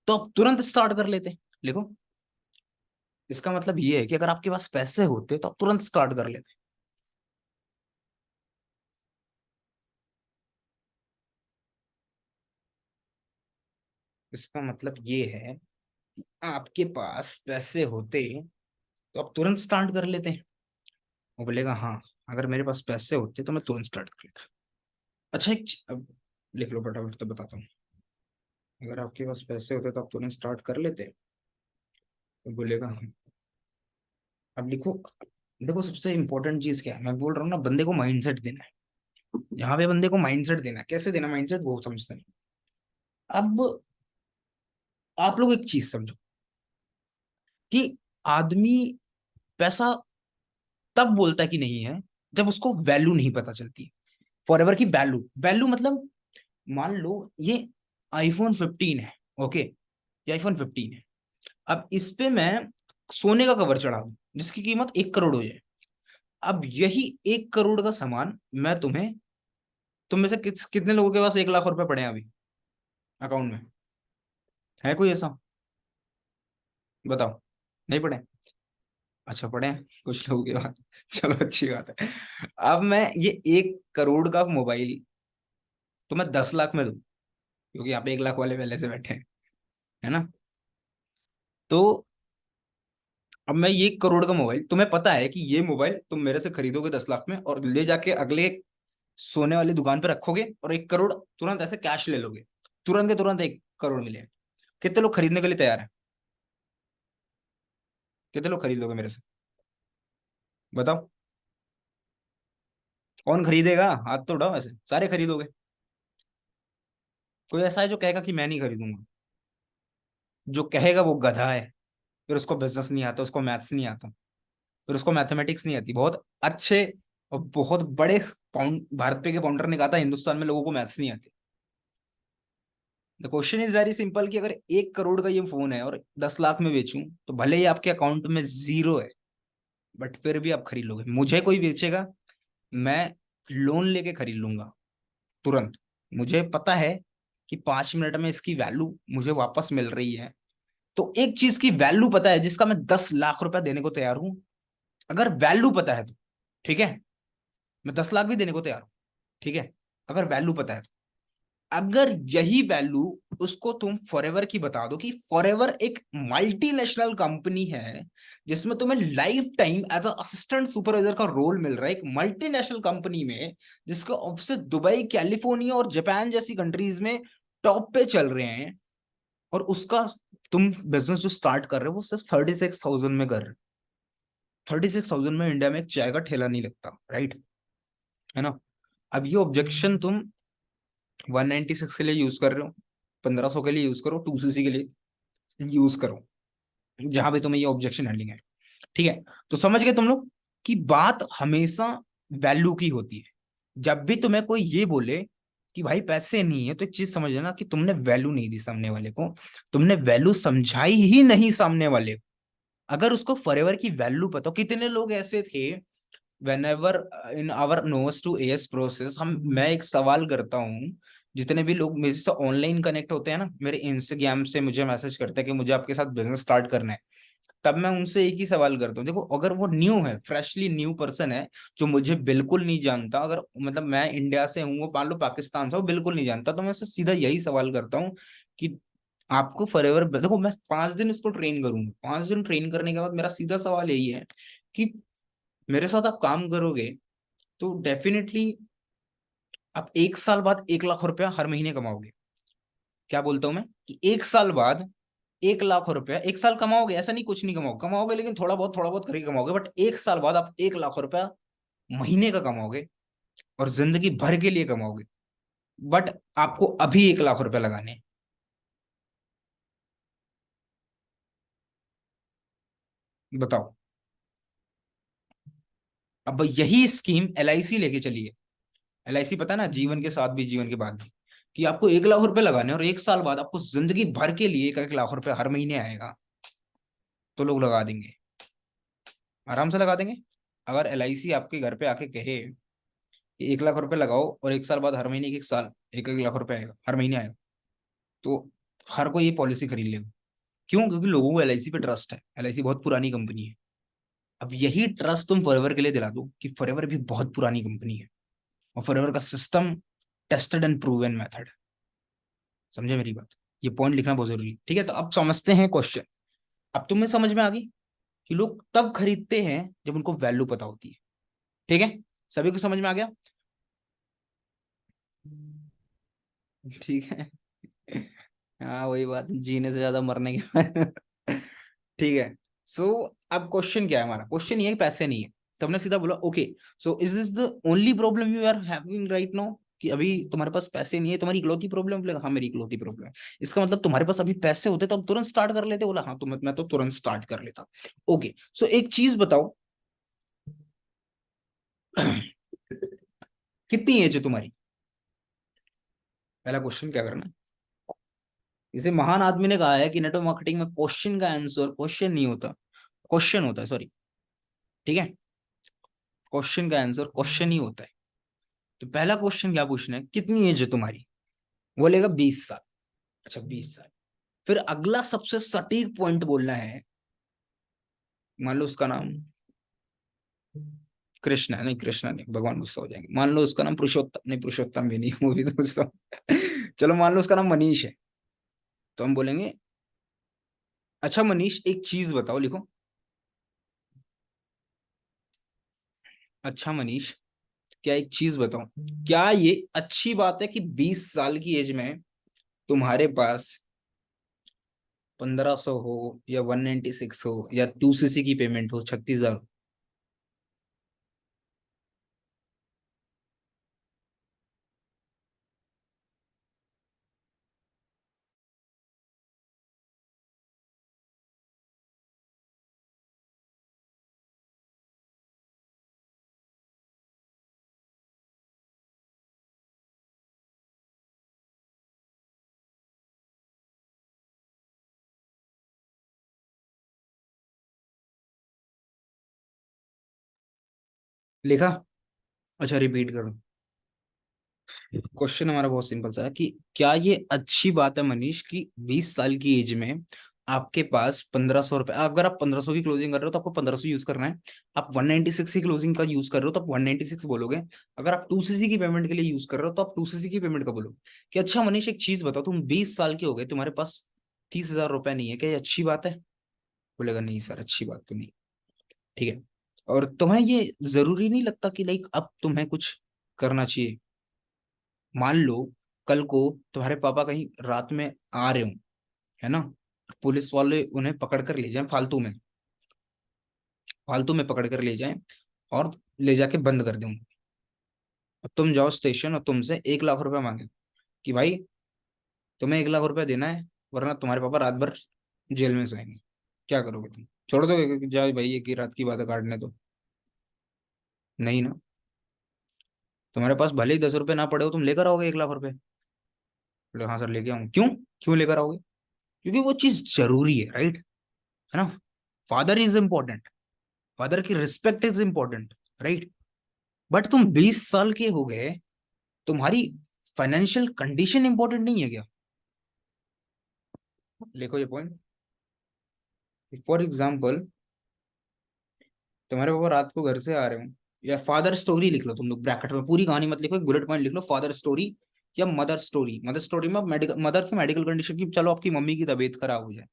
तो आप तुरंत स्टार्ट कर लेते। लिखो, इसका मतलब ये है कि अगर आपके पास पैसे होते तो आप तुरंत स्टार्ट कर लेते। इसका मतलब ये है कि आपके पास पैसे होते तो आप तुरंत स्टार्ट कर लेते। वो बोलेगा हाँ, अगर मेरे पास पैसे होते तो मैं तुरंत स्टार्ट कर लेता। अच्छा, अब लिख लो फटाफट तो बताता हूँ। अगर आपके पास पैसे होते तो आप तुरंत स्टार्ट कर लेते। तो बोलेगा हाँ। अब लिखो, देखो सबसे इंपॉर्टेंट चीज क्या है, मैं बोल रहा हूँ ना, बंदे को माइंडसेट देना है। यहाँ पे बंदे को माइंडसेट देना है, कैसे देना माइंडसेट वो समझते नहीं। अब आप लोग एक चीज समझो कि आदमी पैसा तब बोलता है कि नहीं है जब उसको वैल्यू नहीं पता चलती। फॉर एवर की वैल्यू, वैल्यू मतलब मान लो ये iPhone 15 है, ओके, ये iPhone 15 है। अब इस पे मैं सोने का कवर चढ़ा दूं जिसकी कीमत 1 करोड़ हो जाए। अब यही 1 करोड़ का सामान मैं तुम्हें, तुम में से कितने लोगों के पास 1 लाख रुपए पड़े हैं अभी अकाउंट में? है कोई ऐसा? बताओ। नहीं पड़े? अच्छा पड़े हैं कुछ लोगों के पास। चलो अच्छी बात है। अब मैं ये 1 करोड़ का मोबाइल तुम्हें 10 लाख में दूं, क्योंकि यहाँ पे 1 लाख वाले पहले से बैठे हैं, है ना? तो अब मैं ये 1 करोड़ का मोबाइल, तुम्हें पता है कि ये मोबाइल तुम मेरे से खरीदोगे 10 लाख में और ले जाके अगले सोने वाली दुकान पे रखोगे और 1 करोड़ तुरंत ऐसे कैश ले लोगे, तुरंत के तुरंत 1 करोड़ मिले। कितने लोग खरीदने के लिए तैयार हैं? कितने लोग खरीद लोगे मेरे से? बताओ। कौन खरीदेगा? हाथ तो उठाओ, ऐसे सारे खरीदोगे? कोई ऐसा है जो कहेगा कि मैं नहीं खरीदूंगा? जो कहेगा वो गधा है। फिर उसको बिजनेस नहीं आता, उसको मैथ्स नहीं आता, फिर उसको मैथमेटिक्स नहीं आती। बहुत अच्छे और बहुत बड़े पाउंड भारत पे के फाउंडर ने कहा था हिंदुस्तान में लोगों को मैथ्स नहीं आती। The question is very simple कि अगर 1 करोड़ का ये फोन है और 10 लाख में बेचूं, तो भले ही आपके अकाउंट में जीरो है, बट फिर भी आप खरीद लोगे। मुझे कोई बेचेगा, मैं लोन लेके खरीद लूंगा तुरंत। मुझे पता है कि 5 मिनट में इसकी वैल्यू मुझे वापस मिल रही है। तो एक चीज की वैल्यू पता है जिसका मैं 10 लाख रुपया देने को तैयार हूं, अगर वैल्यू पता है तो, ठीक है, मैं 10 लाख भी देने को तैयार हूं, ठीक है, अगर वैल्यू पता है तो। अगर यही वैल्यू उसको तुम फॉरएवर की बता दो कि फॉरएवर एक मल्टीनेशनल कंपनी है जिसमें तुम्हें life time as a assistant supervisor का रोल मिल रहा है, एक मल्टीनेशनल कंपनी में जिसके ऑफिस दुबई, कैलिफोर्निया और जापान जैसी कंट्रीज में टॉप पे चल रहे हैं, और उसका तुम बिजनेस जो स्टार्ट कर रहे हो वो सिर्फ 36,000 में कर रहे हो। 36,000 में इंडिया में एक चाय का ठेला नहीं लगता, राइट? है ना? अब ये ऑब्जेक्शन तुम 196 के लिए यूज कर रहे हो, 1500 के लिए यूज करो, 2cc के लिए यूज करो, जहां भी तुम्हें ये ऑब्जेक्शन हैंडलिंग है, ठीक है? तो समझ गए तुम लोग कि बात हमेशा वैल्यू की होती है। जब भी तुम्हें कोई ये बोले कि भाई पैसे नहीं है, तो एक चीज समझ लेना कि तुमने वैल्यू नहीं दी सामने वाले को, तुमने वैल्यू समझाई ही नहीं सामने वाले को। अगर उसको फॉरएवर की वैल्यू पता हो, कितने लोग ऐसे थे whenever in our nose to AS process, हम मैं एक सवाल करता हूँ, जितने भी लोग मेरे से ऑनलाइन कनेक्ट होते हैं ना, मेरे इंस्टाग्राम से मुझे मैसेज करते हैं कि मुझे आपके साथ बिजनेस स्टार्ट करना है, तब मैं उनसे एक ही सवाल करता हूँ। देखो अगर वो न्यू है, फ्रेशली न्यू पर्सन है, जो मुझे बिल्कुल नहीं जानता, अगर मतलब मैं इंडिया से हूँ, वो मान लो पाकिस्तान से, वो बिल्कुल नहीं जानता, तो मैं उससे सीधा यही सवाल करता हूँ कि आपको फॉरएवर, देखो मैं 5 दिन उसको ट्रेन करूंगा, 5 दिन ट्रेन करने के बाद मेरा सीधा सवाल यही है कि मेरे साथ आप काम करोगे तो डेफिनेटली आप 1 साल बाद 1 लाख रुपया हर महीने कमाओगे। क्या बोलता हूं मैं कि 1 साल बाद 1 लाख रुपया, 1 साल कमाओगे, ऐसा नहीं कुछ नहीं कमाओगे, कमाओगे लेकिन थोड़ा बहुत करके कमाओगे, बट 1 साल बाद आप 1 लाख रुपया महीने का कमाओगे और जिंदगी भर के लिए कमाओगे। बट आपको अभी 1 लाख रुपया लगाने हैं। बताओ। अब यही स्कीम LIC लेके चलिए। LIC पता है ना, जीवन के साथ भी जीवन के बाद भी, कि आपको 1 लाख रुपए लगाने हैं और 1 साल बाद आपको जिंदगी भर के लिए 1 लाख रुपए हर महीने आएगा। तो लोग लगा देंगे, आराम से लगा देंगे। अगर LIC आपके घर पे आके कहे कि 1 लाख रुपए लगाओ और 1 साल बाद हर महीने 1 साल 1 1 लाख रुपए आएगा, हर महीने आएगा, तो हर कोई ये पॉलिसी खरीद लेगा। क्यों? क्योंकि लोगों को LIC पे ट्रस्ट है, LIC बहुत पुरानी कंपनी है। अब यही ट्रस्ट तुम फॉरएवर के लिए दिला दो कि फॉरएवर भी बहुत पुरानी कंपनी है और फॉरएवर का system tested and proven method. समझे मेरी बात? ये पॉइंट लिखना बहुत जरूरी है, ठीक है? तो अब समझते हैं क्वेश्चन। अब तुम्हें समझ में आ गई कि लोग तब खरीदते हैं जब उनको वैल्यू पता होती है, ठीक है? सभी को समझ में आ गया? ठीक है। हाँ वही बात, जीने से ज्यादा मरने के बाद। ठीक है। सो अब क्वेश्चन क्या है हमारा? क्वेश्चन ये है कि पैसे नहीं है, तब ने सीधा बोला okay, so is this the only problem you are having right now, कि अभी तुम्हारे पास पैसे नहीं है, तुम्हारी इकलौती प्रॉब्लम? बोलेगा हाँ मेरी इकलौती प्रॉब्लम है। इसका मतलब तुम्हारे पास अभी पैसे होते तो अब तुरंत स्टार्ट कर लेते? बोला हाँ, मैं तो तुरंत स्टार्ट कर लेता। ओके, सो एक चीज बताओ, कितनी एज है तुम्हारी? पहला क्वेश्चन क्या करना है। इसे महान आदमी ने कहा है कि नेटवर्क मार्केटिंग में क्वेश्चन का आंसर क्वेश्चन नहीं होता, क्वेश्चन होता है, सॉरी, ठीक है, क्वेश्चन का आंसर क्वेश्चन ही होता है। तो पहला क्वेश्चन क्या पूछना है, कितनी एज है तुम्हारी? बोलेगा 20 साल। अच्छा 20 साल। फिर अगला सबसे सटीक पॉइंट बोलना है, मान लो उसका नाम कृष्ण है, नहीं कृष्ण नहीं, भगवान गुस्सा हो जाएंगे। मान लो उसका नाम पुरुषोत्तम, नहीं पुरुषोत्तम भी नहीं, वो भी तो गुस्सा चलो मान लो उसका नाम मनीष है, तो हम बोलेंगे अच्छा मनीष एक चीज बताओ, लिखो, अच्छा मनीष क्या एक चीज बताओ, क्या ये अच्छी बात है कि 20 साल की एज में तुम्हारे पास 1500 हो या 196 हो या 2cc की पेमेंट हो 36,000? लिखा? अच्छा रिपीट करो। क्वेश्चन हमारा बहुत सिंपल सा है कि क्या ये अच्छी बात है मनीष की 20 साल की एज में आपके पास 1500 रुपए, अगर आप 1500 की क्लोजिंग कर रहे हो तो आपको 1500 यूज करना है। आप 196 की क्लोजिंग का यूज कर रहे हो तो आप 196 बोलोगे। अगर आप 2cc की पेमेंट के लिए यूज कर रहे हो तो आप 2cc की पेमेंट का बोलोगे। कि अच्छा मनीष एक चीज बताओ, तुम 20 साल के हो गए, तुम्हारे पास 30,000 रुपए नहीं है, क्या ये अच्छी बात है? बोलेगा नहीं सर अच्छी बात तो नहीं। ठीक है, और तुम्हें ये जरूरी नहीं लगता कि लाइक अब तुम्हें कुछ करना चाहिए? मान लो कल को तुम्हारे पापा कहीं रात में आ रहे हो, है ना, पुलिस वाले उन्हें पकड़ कर ले जाएं, फालतू में पकड़ कर ले जाएं और ले जाके बंद कर दें। और तुम जाओ स्टेशन और तुमसे 1 लाख रुपए मांगे कि भाई तुम्हें 1 लाख रुपए देना है वरना तुम्हारे पापा रात भर जेल में सोएंगे, क्या करोगे तुम? छोड़ दोगे कि जाओ भाई एक ही रात की बात है काटने तो? नहीं ना। तुम्हारे पास भले ही 10 रुपए ना पड़े हो, तुम लेकर आओगे 1 लाख रुपए? बोले हाँ सर लेके आऊंगा। क्यों? क्यों लेकर आओगे? क्योंकि वो चीज जरूरी है, राइट, है ना। फादर इज इंपॉर्टेंट, फादर की respect is important, right. But तुम 20 साल के हो गए, तुम्हारी फाइनेंशियल कंडीशन इंपॉर्टेंट नहीं है क्या? लिखो ये पॉइंट। फॉर एग्जाम्पल तुम्हारे पापा रात को घर से आ रहे हो, या फादर स्टोरी लिख लो तुम लोग ब्रैकेट में, पूरी कहानी मत लिखो, एक बुलेट पॉइंट लिख लो, फादर स्टोरी या मदर स्टोरी। मदर स्टोरी में मेडिकल, मदर की मेडिकल कंडीशन की, चलो आपकी मम्मी की तबीयत खराब हो जाए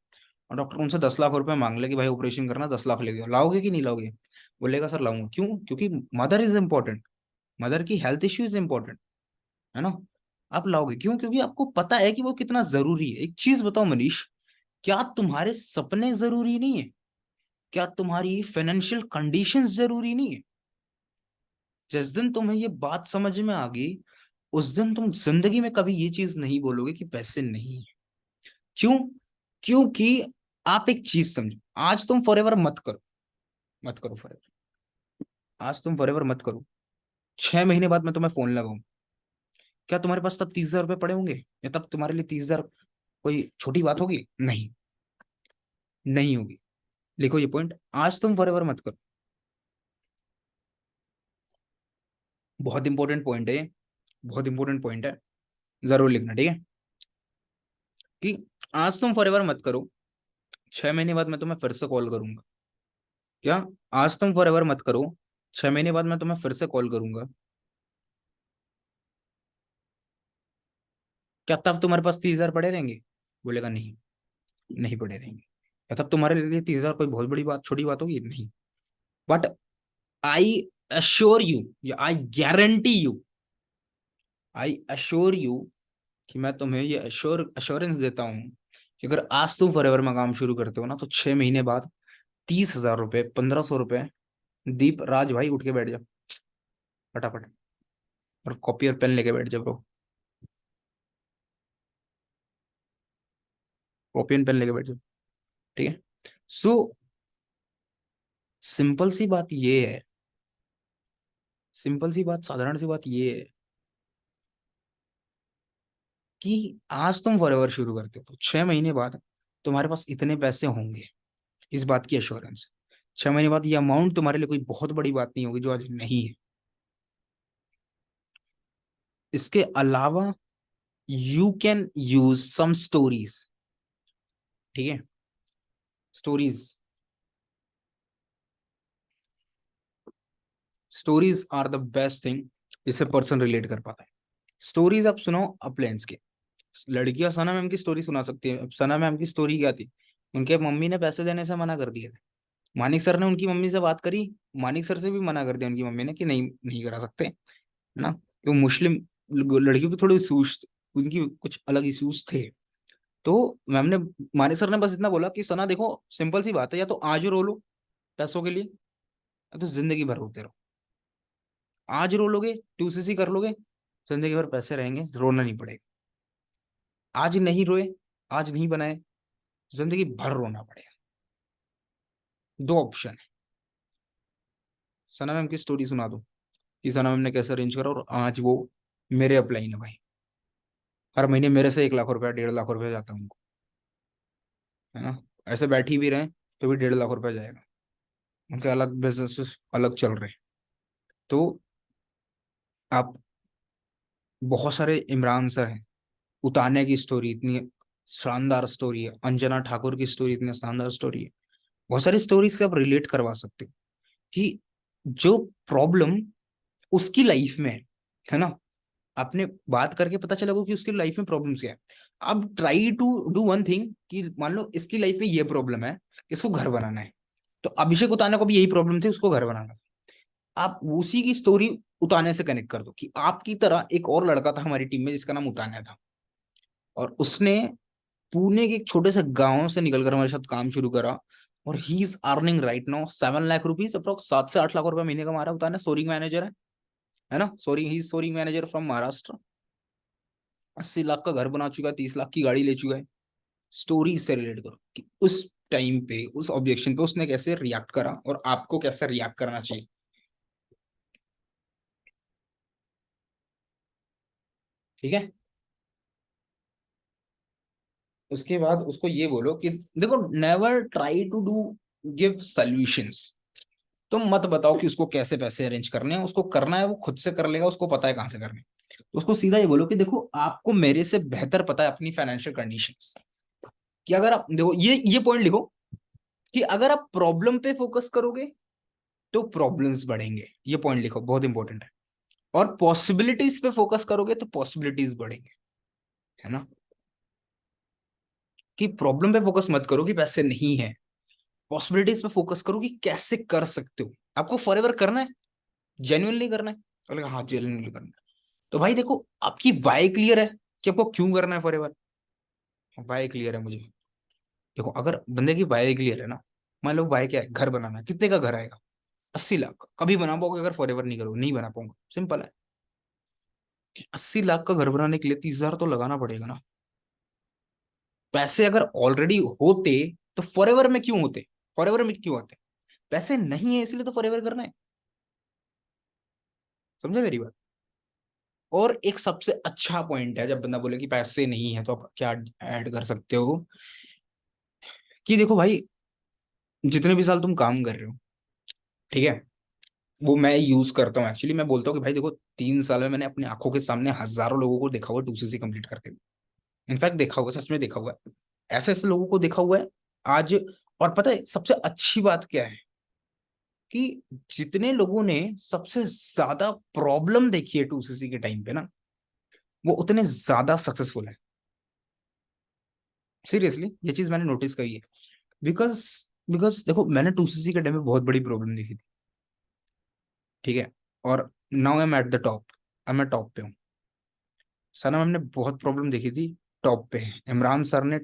और डॉक्टर उनसे 10 लाख रुपए मांग ले कि भाई ऑपरेशन करना, 10 लाख ले गया, लाओगे कि नहीं लाओगे? बोलेगा सर लाऊंगा। क्यों? क्योंकि मदर इज इंपॉर्टेंट, मदर की हेल्थ इश्यू इज इंपॉर्टेंट, है ना। आप लाओगे क्यों? क्योंकि आपको पता है कि वो कितना जरूरी है। एक चीज बताओ मनीष, क्या तुम्हारे सपने जरूरी नहीं है? क्या तुम्हारी फाइनेंशियल कंडीशंस जरूरी नहीं है? जिस दिन तुम्हें ये बात समझ में आ गई, उस दिन तुम जिंदगी में कभी ये चीज नहीं बोलोगे कि पैसे नहीं है। क्यों? क्योंकि आप एक चीज समझो, आज तुम फॉरएवर मत करो, मत करो फॉरएवर, आज तुम फॉरएवर मत करो, 6 महीने बाद मैं तुम्हें फोन लगाऊं, क्या तुम्हारे पास तब 30,000 रुपए पड़े होंगे? या तब तुम्हारे लिए 30,000 कोई छोटी बात होगी? नहीं, नहीं होगी। लिखो ये पॉइंट, आज तुम फॉरएवर मत करो। बहुत इंपॉर्टेंट पॉइंट है ये, बहुत इंपॉर्टेंट पॉइंट है, जरूर लिखना, ठीक है। कि आज तुम फॉरएवर मत करो, 6 महीने बाद मैं तुम्हें फिर से कॉल करूंगा। क्या? आज तुम फॉरएवर मत करो, 6 महीने बाद मैं तुम्हें फिर से कॉल करूंगा, क्या तब तुम्हारे पास 30,000 पड़े रहेंगे? बोलेगा नहीं, नहीं पड़े रहेंगे। क्या तब तुम्हारे लिए 30,000 कोई बहुत बड़ी बात, छोटी बात होगी? नहीं। बट आई अश्योर यू, या आई अश्योर यू कि मैं तुम्हें ये अश्योरेंस देता हूं कि अगर आज तुम फॉरएवर में काम शुरू करते हो ना, तो 6 महीने बाद 30,000 रुपए, 1,500 रुपए दीप राज भाई उठ के बैठ जाओ फटाफट, और कॉपी और पेन लेके बैठ जाओ ब्रो, कॉपी एंड पेन लेके बैठ जाओ। ठीक है। सो सिंपल सी बात ये है, सिंपल सी बात, साधारण सी बात ये है कि आज तुम फॉरएवर शुरू करते हो तो 6 महीने बाद तुम्हारे पास इतने पैसे होंगे, इस बात की एश्योरेंस। 6 महीने बाद ये अमाउंट तुम्हारे लिए कोई बहुत बड़ी बात नहीं होगी जो आज नहीं है। इसके अलावा you can use some stories. ठीक है, stories, stories are the best thing जिससे पर्सन रिलेट कर पाता है। स्टोरीज आप सुनो अपलाइंस के, लड़कियां सना मैम की स्टोरी सुना सकती है। अब सना मैम की स्टोरी क्या थी, उनके मम्मी ने पैसे देने से मना कर दिए थे, मानिक सर ने उनकी मम्मी से बात करी, मानिक सर से भी मना कर दिया उनकी मम्मी ने कि नहीं नहीं करा सकते, है ना, क्यों मुस्लिम लड़कियों की थोड़ी इशूज, उनकी कुछ अलग इशूज थे। तो मैम ने, मानिक सर ने बस इतना बोला कि सना देखो सिंपल सी बात है, या तो आज रो लो पैसों के लिए, या तो जिंदगी भर रोते रहो। आज रो लोगे, टूसीसी कर लोगे, जिंदगी भर पैसे रहेंगे, रोना नहीं पड़ेगा। आज नहीं रोए, आज नहीं बनाए, जिंदगी भर रोना पड़ेगा। दो ऑप्शन है। सना मैम की स्टोरी सुना दो कि सना मैम ने कैसे अरेंज करा, और आज वो मेरे अपलाइन है भाई, हर महीने मेरे से 1 लाख रुपया 1.5 लाख रुपया जाता है उनको, है ना। ऐसे बैठी भी रहे तो भी 1.5 लाख रुपया जाएगा, उनके अलग बिजनेस अलग चल रहे हैं। तो आप, बहुत सारे इमरान सर हैं, उताने की स्टोरी इतनी शानदार स्टोरी है, अंजना ठाकुर की स्टोरी इतनी शानदार स्टोरी है, बहुत सारी स्टोरीज से आप रिलेट करवा सकते हो कि जो प्रॉब्लम उसकी लाइफ में है ना, आपने बात करके पता चला कि उसकी लाइफ में प्रॉब्लम क्या है। अब try to do one thing कि मान लो इसकी लाइफ में ये प्रॉब्लम है, इसको घर बनाना है, तो अभिषेक उताना को भी यही प्रॉब्लम थी, उसको घर बनाना। आप उसी की स्टोरी उताने से कनेक्ट कर दो कि आपकी तरह एक और लड़का था हमारी टीम में जिसका नाम उताना था, और उसने पुणे के एक छोटे से गांव से निकलकर हमारे साथ काम शुरू करा, और he is earning right now 7 lakh rupees approx, 7 से 8 लाख रुपए महीने कमा रहा है। उताना सोरिंग मैनेजर है ना, सोरिंग, ही sourcing manager from Maharashtra. 80 lakh का घर बना चुका है, 30 लाख की गाड़ी ले चुका है। स्टोरी से रिलेट करो कि उस टाइम पे उस ऑब्जेक्शन पे उसने कैसे रिएक्ट करा और आपको कैसे रिएक्ट करना चाहिए। ठीक है। उसके बाद उसको ये बोलो कि देखो, never try to do give solutions. तुम मत बताओ कि उसको कैसे पैसे अरेंज करने हैं, उसको करना है वो खुद से कर लेगा, उसको पता है कहाँ से करने हैं। तो उसको सीधा ये बोलो कि देखो आपको मेरे से बेहतर पता है अपनी फाइनेंशियल कंडीशंस, कि अगर आप देखो ये पॉइंट लिखो कि अगर आप प्रॉब्लम पे फोकस करोगे तो प्रॉब्लम्स बढ़ेंगे, ये पॉइंट लिखो, बहुत इंपॉर्टेंट है। और पॉसिबिलिटीज पे फोकस करोगे तो पॉसिबिलिटीज बढ़ेंगे, है ना। कि प्रॉब्लम पे फोकस मत करो कि पैसे नहीं है, पॉसिबिलिटीज पे फोकस करो कि कैसे कर सकते हो। आपको फॉरएवर करना है, जेन्युइनली करना है, बोले हाँ जेन्युइनली करना है, तो भाई देखो आपकी वाई क्लियर है कि आपको क्यों करना है फॉरएवर। वाई क्लियर है मुझे, देखो अगर बंदे की वाई क्लियर है ना, मान लो वाई क्या है, घर बनाना है, कितने का घर आएगा, 80 लाख का। कभी बना पाओगे अगर फॉरएवर नहीं करोगे, नहीं बना पाऊंगा, सिंपल है। 80 लाख का घर बनाने के लिए 30,000 तो लगाना पड़ेगा ना। पैसे अगर ऑलरेडी होते तो फॉरएवर में क्यों होते, फॉरएवर में क्यों होते, पैसे नहीं है इसलिए तो फॉरएवर करना है। समझे मेरी बात। और एक सबसे अच्छा पॉइंट है, जब बंदा बोले कि पैसे नहीं है तो आप क्या ऐड कर सकते हो, कि देखो भाई जितने भी साल तुम काम कर रहे हो, ठीक है, वो मैं यूज करता हूँ एक्चुअली। मैं बोलता हूँ कि भाई देखो 3 साल में मैंने अपनी आंखों के सामने हजारों लोगों को देखा हुआ 2सीसी कंप्लीट करते हुए, इनफैक्ट देखा हुआ, सच में देखा हुआ है, ऐसे ऐसे लोगों को देखा हुआ है आज। और पता है सबसे अच्छी बात क्या है, कि जितने लोगों ने सबसे ज्यादा प्रॉब्लम देखी है 2सीसी के टाइम पे ना, वो उतने ज्यादा सक्सेसफुल है। सीरियसली ये चीज मैंने नोटिस करी है। बिकॉज बिकॉज देखो मैंने 2सीसी के टाइम में बहुत बड़ी प्रॉब्लम देखी थी, ठीक है, और now I am at the top, अब मैं टॉप पे हूँ। सना मैम ने बहुत प्रॉब्लम देखी थी, टॉप पे है। इमरान सर ने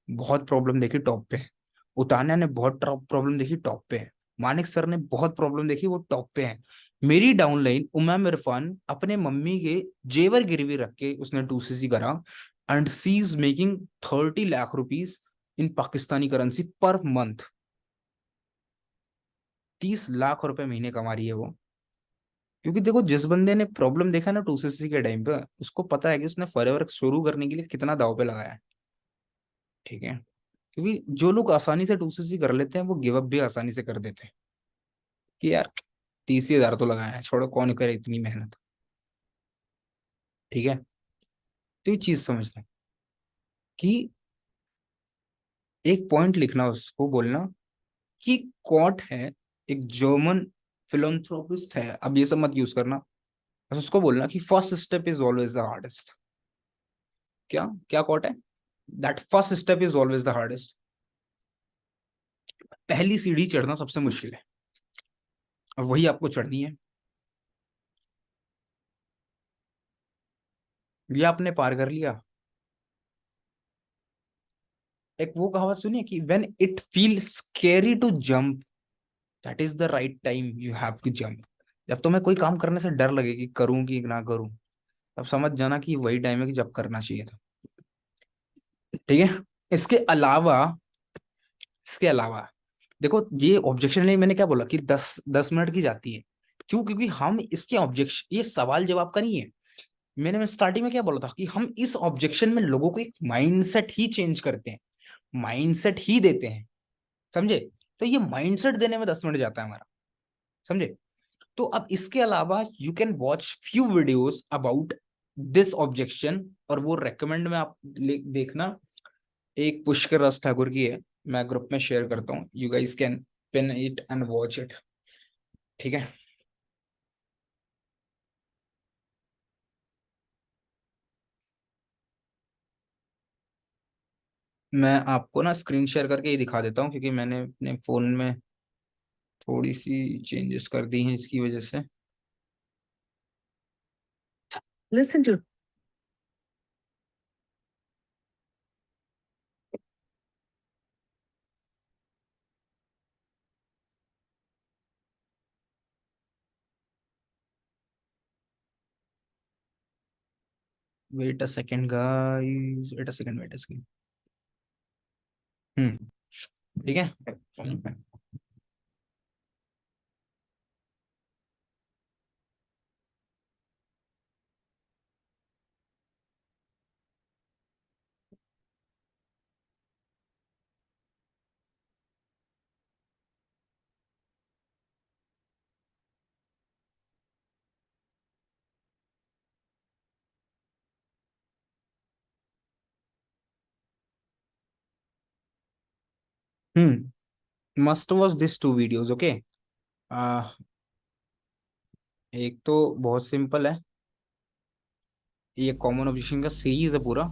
बहुत प्रॉब्लम देखी, टॉप पे है। उतान्या ने बहुत प्रॉब्लम देखी, टॉप पे है। मानिक सर ने बहुत प्रॉब्लम देखी, वो टॉप पे है। मेरी डाउनलाइन उमैम इरफान अपने मम्मी के जेवर गिरवी रख के उसने 2cc करा, and she is making 30 lakh rupees in Pakistani currency per month. 30 lakh रुपए महीने कमा रही है वो। क्योंकि देखो, जिस बंदे ने प्रॉब्लम देखा ना 2cc के टाइम पे, उसको पता है कि उसने फॉरएवर शुरू करने के लिए कितना दाव पे लगाया है। ठीक है, क्योंकि जो लोग आसानी से 2cc कर लेते हैं वो गिव अप भी आसानी से कर देते हैं कि यार 30,000 तो लगाया है, छोड़ो कौन करे इतनी मेहनत। ठीक है, तो ये चीज समझना कि एक पॉइंट लिखना, उसको बोलना कि कॉट है, एक जर्मन फिलोंथ्रोपिस्ट है, अब ये सब मत यूज करना, बस उसको बोलना कि first step is always the hardest. क्या क्या कॉट है? That first step is always the hardest. पहली सीढ़ी चढ़ना सबसे मुश्किल है, और वही आपको चढ़नी है। ये आपने पार कर लिया। एक वो कहावत सुनिए कि when it feel scary to jump, that is the right time you have to jump. जब तुम्हें कोई काम करने से डर लगे कि करूं कि ना करूं, तब समझ जाना कि वही टाइम है कि जब करना चाहिए था। ठीक है, इसके अलावा इसके अलावा देखो, ये ऑब्जेक्शन नहीं, मैंने क्या बोला कि 10 10 मिनट की जाती है। क्यों? क्योंकि हम इसके ऑब्जेक्शन, ये सवाल जवाब का नहीं है। मैं स्टार्टिंग में क्या बोला था कि हम इस ऑब्जेक्शन में लोगों को एक माइंडसेट ही चेंज करते हैं, माइंडसेट ही देते हैं। समझे? तो ये माइंडसेट देने में 10 मिनट जाता है हमारा। समझे? तो अब इसके अलावा you can watch few videos about this objection, और वो रेकमेंड में आप देखना। एक पुष्कर राज ठाकुर की है, मैं ग्रुप में शेयर करता हूँ, you guys can pin it and watch it. ठीक है, मैं आपको ना स्क्रीन शेयर करके ही दिखा देता हूँ, क्योंकि मैंने अपने फोन में थोड़ी सी चेंजेस कर दी हैं इसकी वजह से। Listen to, wait a second guys, wait a second, wait a second. ठीक है। Must watch this two videos, okay. एक तो बहुत सिंपल है, ये कॉमन ऑब्जेक्शन का सीरीज है पूरा,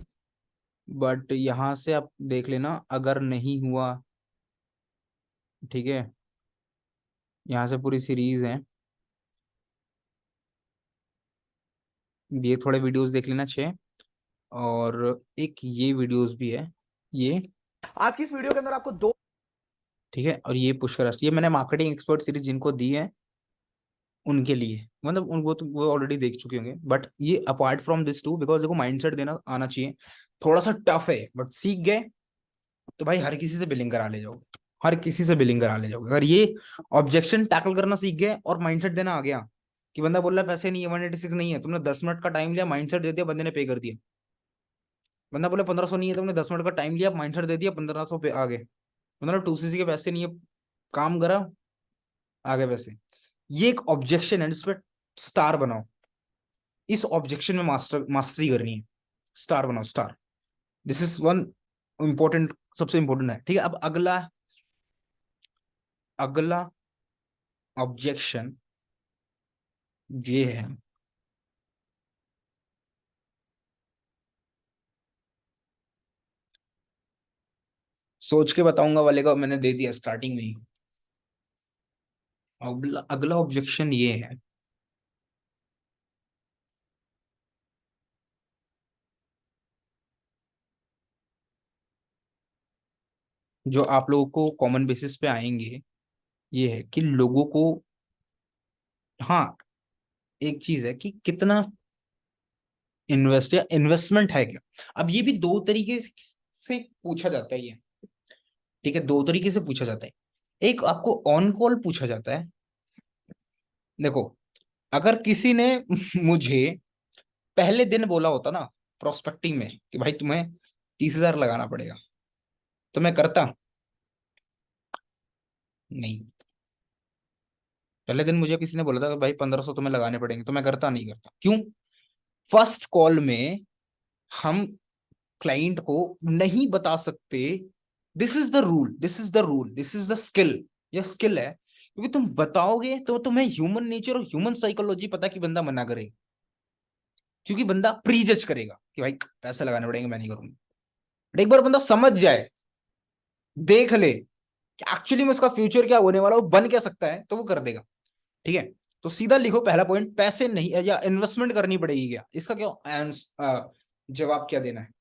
बट यहाँ से आप देख लेना अगर नहीं हुआ। ठीक है, यहाँ से पूरी सीरीज है, ये थोड़े वीडियोस देख लेना 6, और एक ये वीडियोस भी है ये। आज की इस वीडियो के अंदर आपको दो, ठीक है, और ये पुष्कर, ये मैंने मार्केटिंग एक्सपर्ट सीरीज जिनको दी है उनके लिए, मतलब उन वो ऑलरेडी देख चुके होंगे, बट ये apart from this too, because देखो माइंडसेट देना आना चाहिए। थोड़ा सा टफ है, बट सीख गए तो भाई हर किसी से बिलिंग करा ले जाओगे, हर किसी से बिलिंग करा ले जाओगे। अगर ये ऑब्जेक्शन टैकल करना सीख गए और माइंडसेट देना आ गया कि बंदा बोल रहा है पैसे नहीं है, 186 नहीं है, तुमने 10 मिनट का टाइम लिया, माइंडसेट दे दिया, बंदे ने पे कर दिया। बंदा बोले 1500 नहीं है, तुमने 10 मिनट का टाइम लिया, माइंडसेट दे दिया, 1500 पे आ गए। मतलब 2cc के पैसे नहीं है, काम करा, आ गए पैसे। ये एक ऑब्जेक्शन है जिसपे स्टार बनाओ। इस ऑब्जेक्शन में मास्टरी करनी है, स्टार बनाओ, star. This is one important, सबसे इंपॉर्टेंट है। ठीक है, अब अगला अगला ऑब्जेक्शन ये है, सोच के बताऊंगा वाले का मैंने दे दिया स्टार्टिंग में ही। अगला अगला ऑब्जेक्शन ये है, जो आप लोगों को कॉमन बेसिस पे आएंगे, ये है कि लोगों को, हाँ, एक चीज है कि कितना इन्वेस्ट या इन्वेस्टमेंट है क्या। अब ये भी दो तरीके से पूछा जाता है ये, ठीक है, दो तरीके से पूछा जाता है। एक आपको ऑन कॉल पूछा जाता है। देखो, अगर किसी ने मुझे पहले दिन बोला होता ना प्रोस्पेक्टिंग में कि भाई तुम्हें 30,000 लगाना पड़ेगा, तो मैं करता नहीं। पहले दिन मुझे किसी ने बोला था कि भाई 1,500 तुम्हें लगाने पड़ेंगे, तो मैं करता नहीं, करता क्यों? फर्स्ट कॉल में हम क्लाइंट को नहीं बता सकते। This is the rule, this is the rule, this is the skill. ये स्किल है, क्योंकि तुम बताओगे तो तुम्हें ह्यूमन नेचर और ह्यूमन साइकोलॉजी पता कि बंदा मना करेगा, क्योंकि बंदा प्री जज करेगा कि भाई पैसे लगाने पड़ेंगे, मैं नहीं करूंगा। बट एक बार बंदा समझ जाए, देख ले कि एक्चुअली में उसका फ्यूचर क्या होने वाला है, वो बन क्या सकता है, तो वो कर देगा। ठीक है, तो सीधा लिखो पहला पॉइंट, पैसे नहीं या इन्वेस्टमेंट करनी पड़ेगी क्या, इसका क्या जवाब क्या देना है।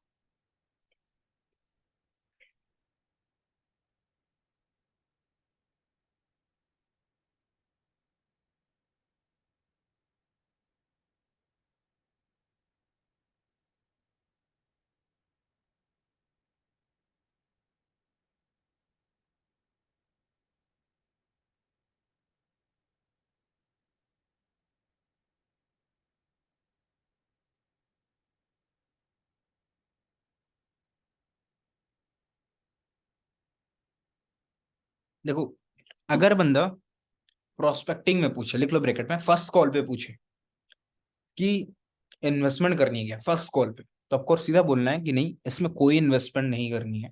देखो, अगर बंदा प्रोस्पेक्टिंग में पूछे, लिख लो ब्रैकेट में, फर्स्ट कॉल पे पूछे कि इन्वेस्टमेंट करनी है क्या फर्स्ट कॉल पे, तो आपको सीधा बोलना है कि नहीं, इसमें कोई इन्वेस्टमेंट नहीं करनी है,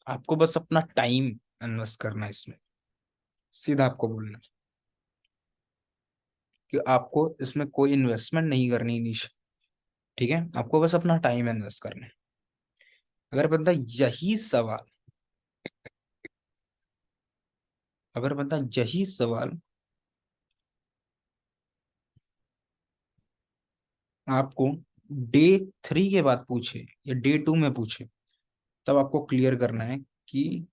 आपको बस अपना टाइम इन्वेस्ट करना है इसमें। सीधा आपको बोलना है कि आपको इसमें कोई इन्वेस्टमेंट नहीं करनी निश, ठीक है, आपको बस अपना टाइम इन्वेस्ट करना है। अगर बंदा यही सवाल अगर बंदा यही सवाल आपको डे 3 के बाद पूछे या डे 2 में पूछे, तब आपको क्लियर करना है कि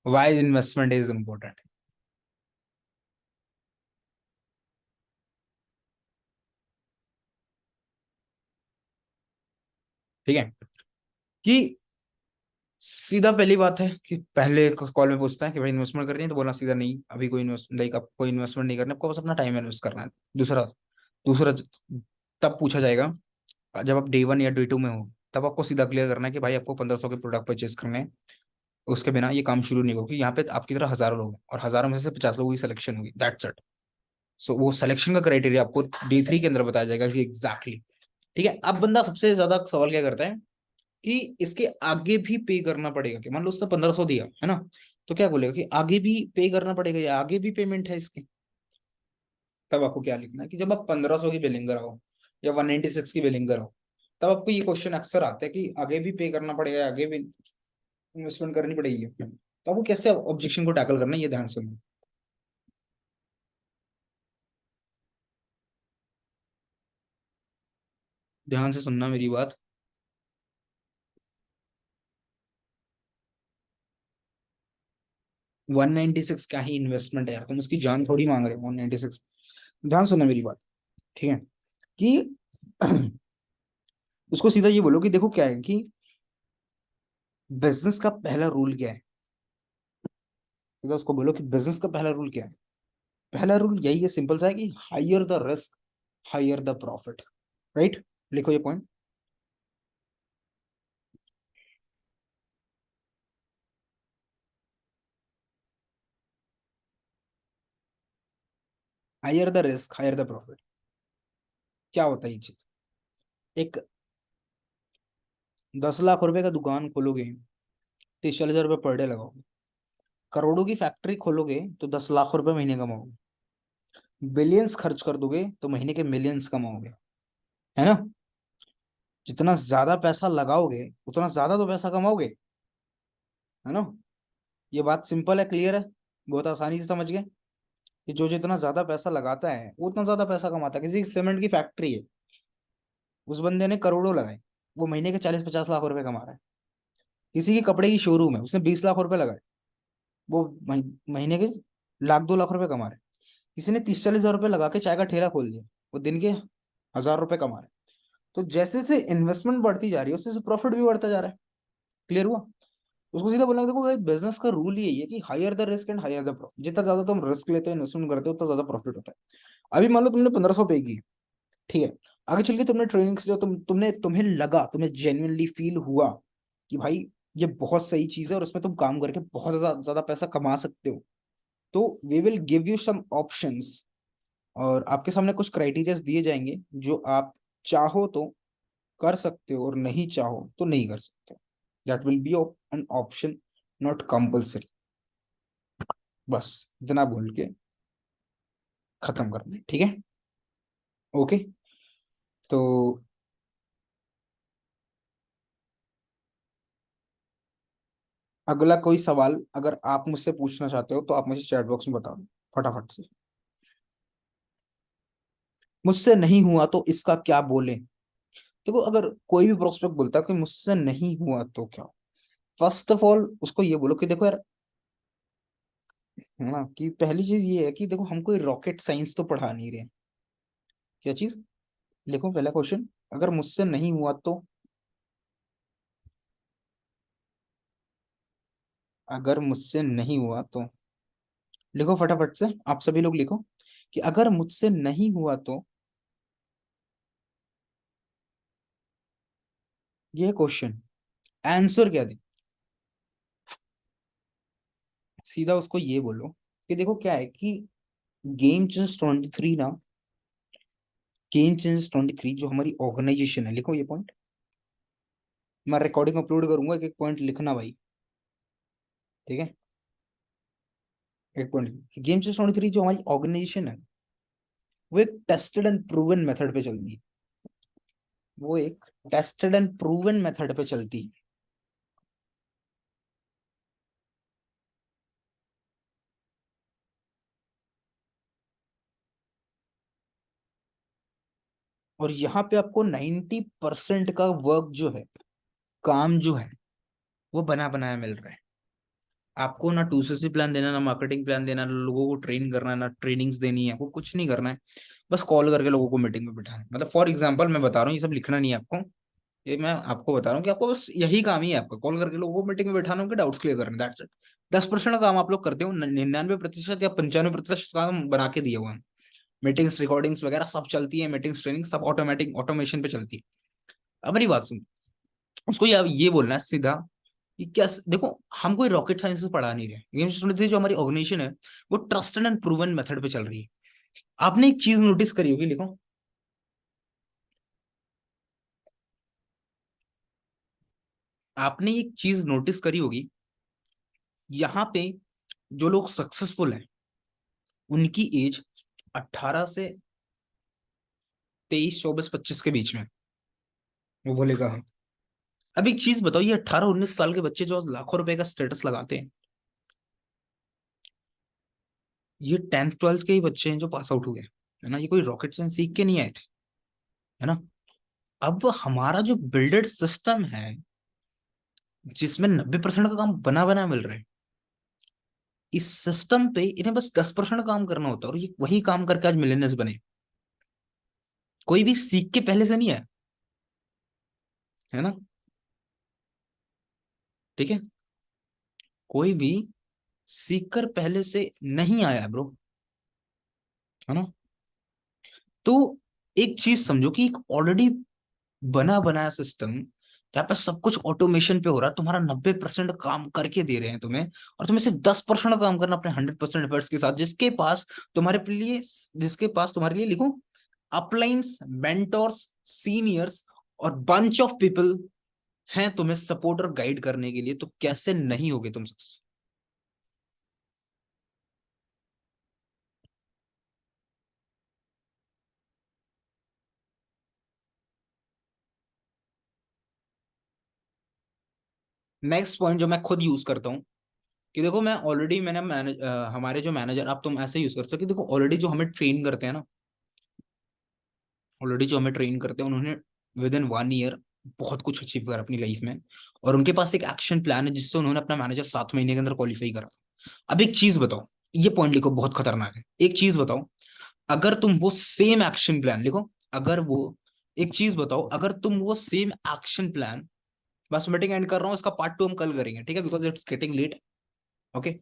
वाई इन्वेस्टमेंट इज इम्पोर्टेंट। ठीक है, कि सीधा पहली बात है कि पहले कॉल में पूछता है कि भाई इन्वेस्टमेंट करनी है, तो बोलना सीधा नहीं, अभी कोई इन्वेस्ट लाइक आपको कोई इन्वेस्टमेंट नहीं करना, आपको बस अपना टाइम इन्वेस्ट करना है। दूसरा दूसरा तब पूछा जाएगा जब आप डे 1 या डे 2 में हो, तब आपको सीधा क्लियर करना है कि भाई आपको 1,500 के प्रोडक्ट परचेज करने हैं, उसके बिना ये काम शुरू नहीं होगा, क्योंकि यहाँ पे आपकी तरह हजारों लोग हैं और हजारों में से 50 लोगों की सिलेक्शन होगी, दैट्स इट। सो वो सिलेक्शन का क्राइटेरिया आपको डे 3 के अंदर बताया जाएगा कि एग्जैक्टली। ठीक है, अब बंदा सबसे ज्यादा सवाल क्या करता है कि इसके आगे भी पे करना पड़ेगा, कि मान लो उसने 1,500 दिया है ना, तो क्या बोलेगा कि आगे भी पे करना पड़ेगा या आगे भी पेमेंट है इसकी। तब आपको क्या लिखना है कि जब आप 1,500 की बिलिंग कराओ या 196 की बिलिंग कराओ, तब आपको ये क्वेश्चन अक्सर आता है कि आगे भी पे करना पड़ेगा, आगे भी इन्वेस्टमेंट करनी पड़ेगी, तो आपको कैसे ऑब्जेक्शन को टैकल करना है, ये ध्यान सुनना। ध्यान से सुनना मेरी बात। 196 क्या ही इन्वेस्टमेंट है यार, तुम उसकी जान थोड़ी मांग रहे हो 196। ध्यान सुनना मेरी बात, ठीक है, कि उसको सीधा ये बोलो कि देखो क्या है कि बिजनेस का पहला रूल क्या है। सीधा उसको बोलो कि बिजनेस का पहला रूल क्या है। पहला रूल यही है, सिंपल सा है कि higher the risk higher the profit. Right, लिखो ये point. Higher the risk higher the profit क्या होता है ये चीज। एक 10 लाख रुपए का दुकान खोलोगे, 30-40 हजार रुपये पर डे लगाओगे। करोड़ों की फैक्ट्री खोलोगे तो 10 लाख रुपए महीने कमाओगे। बिलियंस खर्च कर दोगे तो महीने के मिलियंस कमाओगे, है ना। जितना ज्यादा पैसा लगाओगे उतना ज्यादा तो पैसा कमाओगे, है ना। ये बात सिंपल है, क्लियर है, बहुत आसानी से समझ गए कि जो जितना ज्यादा पैसा लगाता है वो उतना ज्यादा पैसा कमाता है। किसी की सीमेंट की फैक्ट्री है, उस बंदे ने करोड़ों लगाए, वो महीने के 40-50 लाख रुपए कमा रहा है। किसी की कपड़े की शोरूम है, उसने 20 लाख रुपए लगाए, वो महीने के लाख 2 लाख रुपए कमा रहे हैं। किसी ने 30-40 हजार रुपए लगा के चाय का ठेला खोल दिया, वो दिन के 1000 रुपए कमा रहे हैं। तो जैसे जैसे इन्वेस्टमेंट बढ़ती जा रही है उससे प्रॉफिट भी बढ़ता जा रहा है। क्लियर हुआ? उसको सीधा बोलना, देखो भाई बिजनेस का रूल यही है कि higher the risk and higher the profit. जितना ज्यादा तुम रिस्क लेते हो, इन्वेस्टमेंट करते हो, उतना ज्यादा प्रॉफिट होता है। अभी मान लो तुमने 1500 पे की, ठीक है, आगे चल के तुमने ट्रेनिंग्स लिया, तुम्हें लगा, तुम्हें जेन्युइनली फील हुआ कि भाई ये बहुत सही चीज है और उसमें तुम काम करके बहुत ज्यादा ज्यादा पैसा कमा सकते हो, तो we will give you some options, और आपके सामने कुछ क्राइटेरियाज दिए जाएंगे जो आप चाहो तो कर सकते हो और नहीं चाहो तो नहीं कर सकते। That will be an option, not compulsory. बस इतना बोल के खत्म कर दें, ठीक है? ओके, तो अगला कोई सवाल अगर आप मुझसे पूछना चाहते हो तो आप मुझे चैट बॉक्स में बता दो फटाफट से। मुझसे नहीं हुआ तो इसका क्या बोले? देखो, अगर कोई भी प्रोस्पेक्ट बोलता है कि मुझसे नहीं हुआ तो क्या, फर्स्ट ऑफ ऑल उसको ये बोलो कि देखो यार, है ना, कि पहली चीज ये है कि देखो हम कोई रॉकेट साइंस तो पढ़ा नहीं रहे। क्या चीज? लिखो पहला क्वेश्चन, अगर मुझसे नहीं हुआ तो, अगर मुझसे नहीं हुआ तो लिखो फटाफट से, आप सभी लोग लिखो कि अगर मुझसे नहीं हुआ तो। ये क्वेश्चन, आंसर क्या दे? सीधा उसको ये बोलो कि देखो क्या है कि गेम चेंज 23 ना, गेम चेंज 23 जो हमारी ऑर्गेनाइजेशन है, लिखो ये पॉइंट, मैं रिकॉर्डिंग अपलोड करूंगा, एक एक पॉइंट लिखना भाई, ठीक है? एक पॉइंट, गेम चेंज 23 जो हमारी ऑर्गेनाइजेशन है वो एक टेस्टेड एंड प्रूवन मेथड पे चलती है। वो एक टेस्टेड एंड प्रूवन मेथड पे चलती है। और यहाँ पे आपको 90% का वर्क जो है, काम जो है, वो बना बनाया मिल रहा है। आपको ना 2CC प्लान देना, ना मार्केटिंग प्लान देना, ना लोगों को ट्रेन करना, ना ट्रेनिंग्स देनी है, आपको कुछ नहीं करना है। बस कॉल करके लोगों को मीटिंग में बिठाना है। मतलब फॉर एग्जांपल मैं बता रहा हूँ, ये सब लिखना नहीं है आपको, ये मैं आपको बता रहा हूँ कि आपको बस यही काम ही है आपका, कॉल करके लोगों को मीटिंग में बैठाना, उनके डाउट्स क्लियर करना, दैट्स इट। 10% का काम आप लोग करते हो, 99% या 95% काम बना के दिए हुए हैं। मीटिंग्स, रिकॉर्डिंग्स वगैरह सब चलती है, मीटिंग्स, ट्रेनिंग सब ऑटोमेटिक ऑटोमेशन पे चलती है। अब मेरी बात सुन, उसको ये बोलना है सीधा कि क्या, देखो हम कोई रॉकेट साइंस में पढ़ा नहीं रहे। गेम स्टूडेंट जो हमारी ऑर्गेनाइजेशन है वो ट्रस्टेड एंड प्रूवन मेथड पे चल रही है। आपने एक चीज नोटिस करी होगी, लिखो, आपने एक चीज नोटिस करी होगी, यहाँ पे जो लोग सक्सेसफुल हैं उनकी एज 18 से 23, 24, 25 के बीच में। वो बोलेगा हाँ। अब एक चीज बताओ, ये 18-19 साल के बच्चे जो लाखों रुपए का स्टेटस लगाते हैं, ये 10th 12th के ही बच्चे हैं जो पास आउट हुए, है ना? ये कोई रॉकेट साइंस सीख के नहीं आए थे, है ना? अब हमारा जो बिल्डेड सिस्टम है जिसमें 90% का काम बना बना मिल रहा है, इस सिस्टम पे इन्हें बस 10% काम करना होता है और ये वही काम करके आज मिलियनर्स बने। कोई भी सीख के पहले से नहीं है, है ना? ठीक है, कोई भी सीख कर पहले से नहीं आया ब्रो, है ना? तो एक चीज समझो कि एक ऑलरेडी बना बनाया सिस्टम जहाँ पे सब कुछ ऑटोमेशन पे हो रहा है, तुम्हारा 90% काम करके दे रहे हैं तुम्हें, और तुम्हें सिर्फ 10% काम करना अपने 100% एफर्ट्स के साथ, जिसके पास तुम्हारे लिए लिखो अपलाइंस, मेंटोर्स, सीनियर्स और बंच ऑफ पीपल हैं तुम्हें सपोर्ट और गाइड करने के लिए, तो कैसे नहीं होगे तुम सक्सेस? नेक्स्ट पॉइंट जो मैं खुद यूज करता हूँ कि देखो, हमारे जो मैनेजर, आप तुम ऐसे यूज कर सकते हो कि देखो ऑलरेडी जो हमें ट्रेन करते हैं उन्होंने विद इन 1 ईयर बहुत कुछ अचीव करा अपनी लाइफ में, और उनके पास एक एक्शन प्लान है जिससे उन्होंने अपना मैनेजर 7 महीने के अंदर क्वालिफाई करा। अब एक चीज बताओ, ये पॉइंट लिखो, बहुत खतरनाक है। एक चीज बताओ, अगर तुम वो सेम एक्शन प्लान लिखो, अगर वो एक चीज बताओ, अगर तुम वो सेम एक्शन प्लान, बस मीटिंग एंड कर रहा हूँ, इसका पार्ट 2 हम कल करेंगे, ठीक है, because it's getting late. Okay,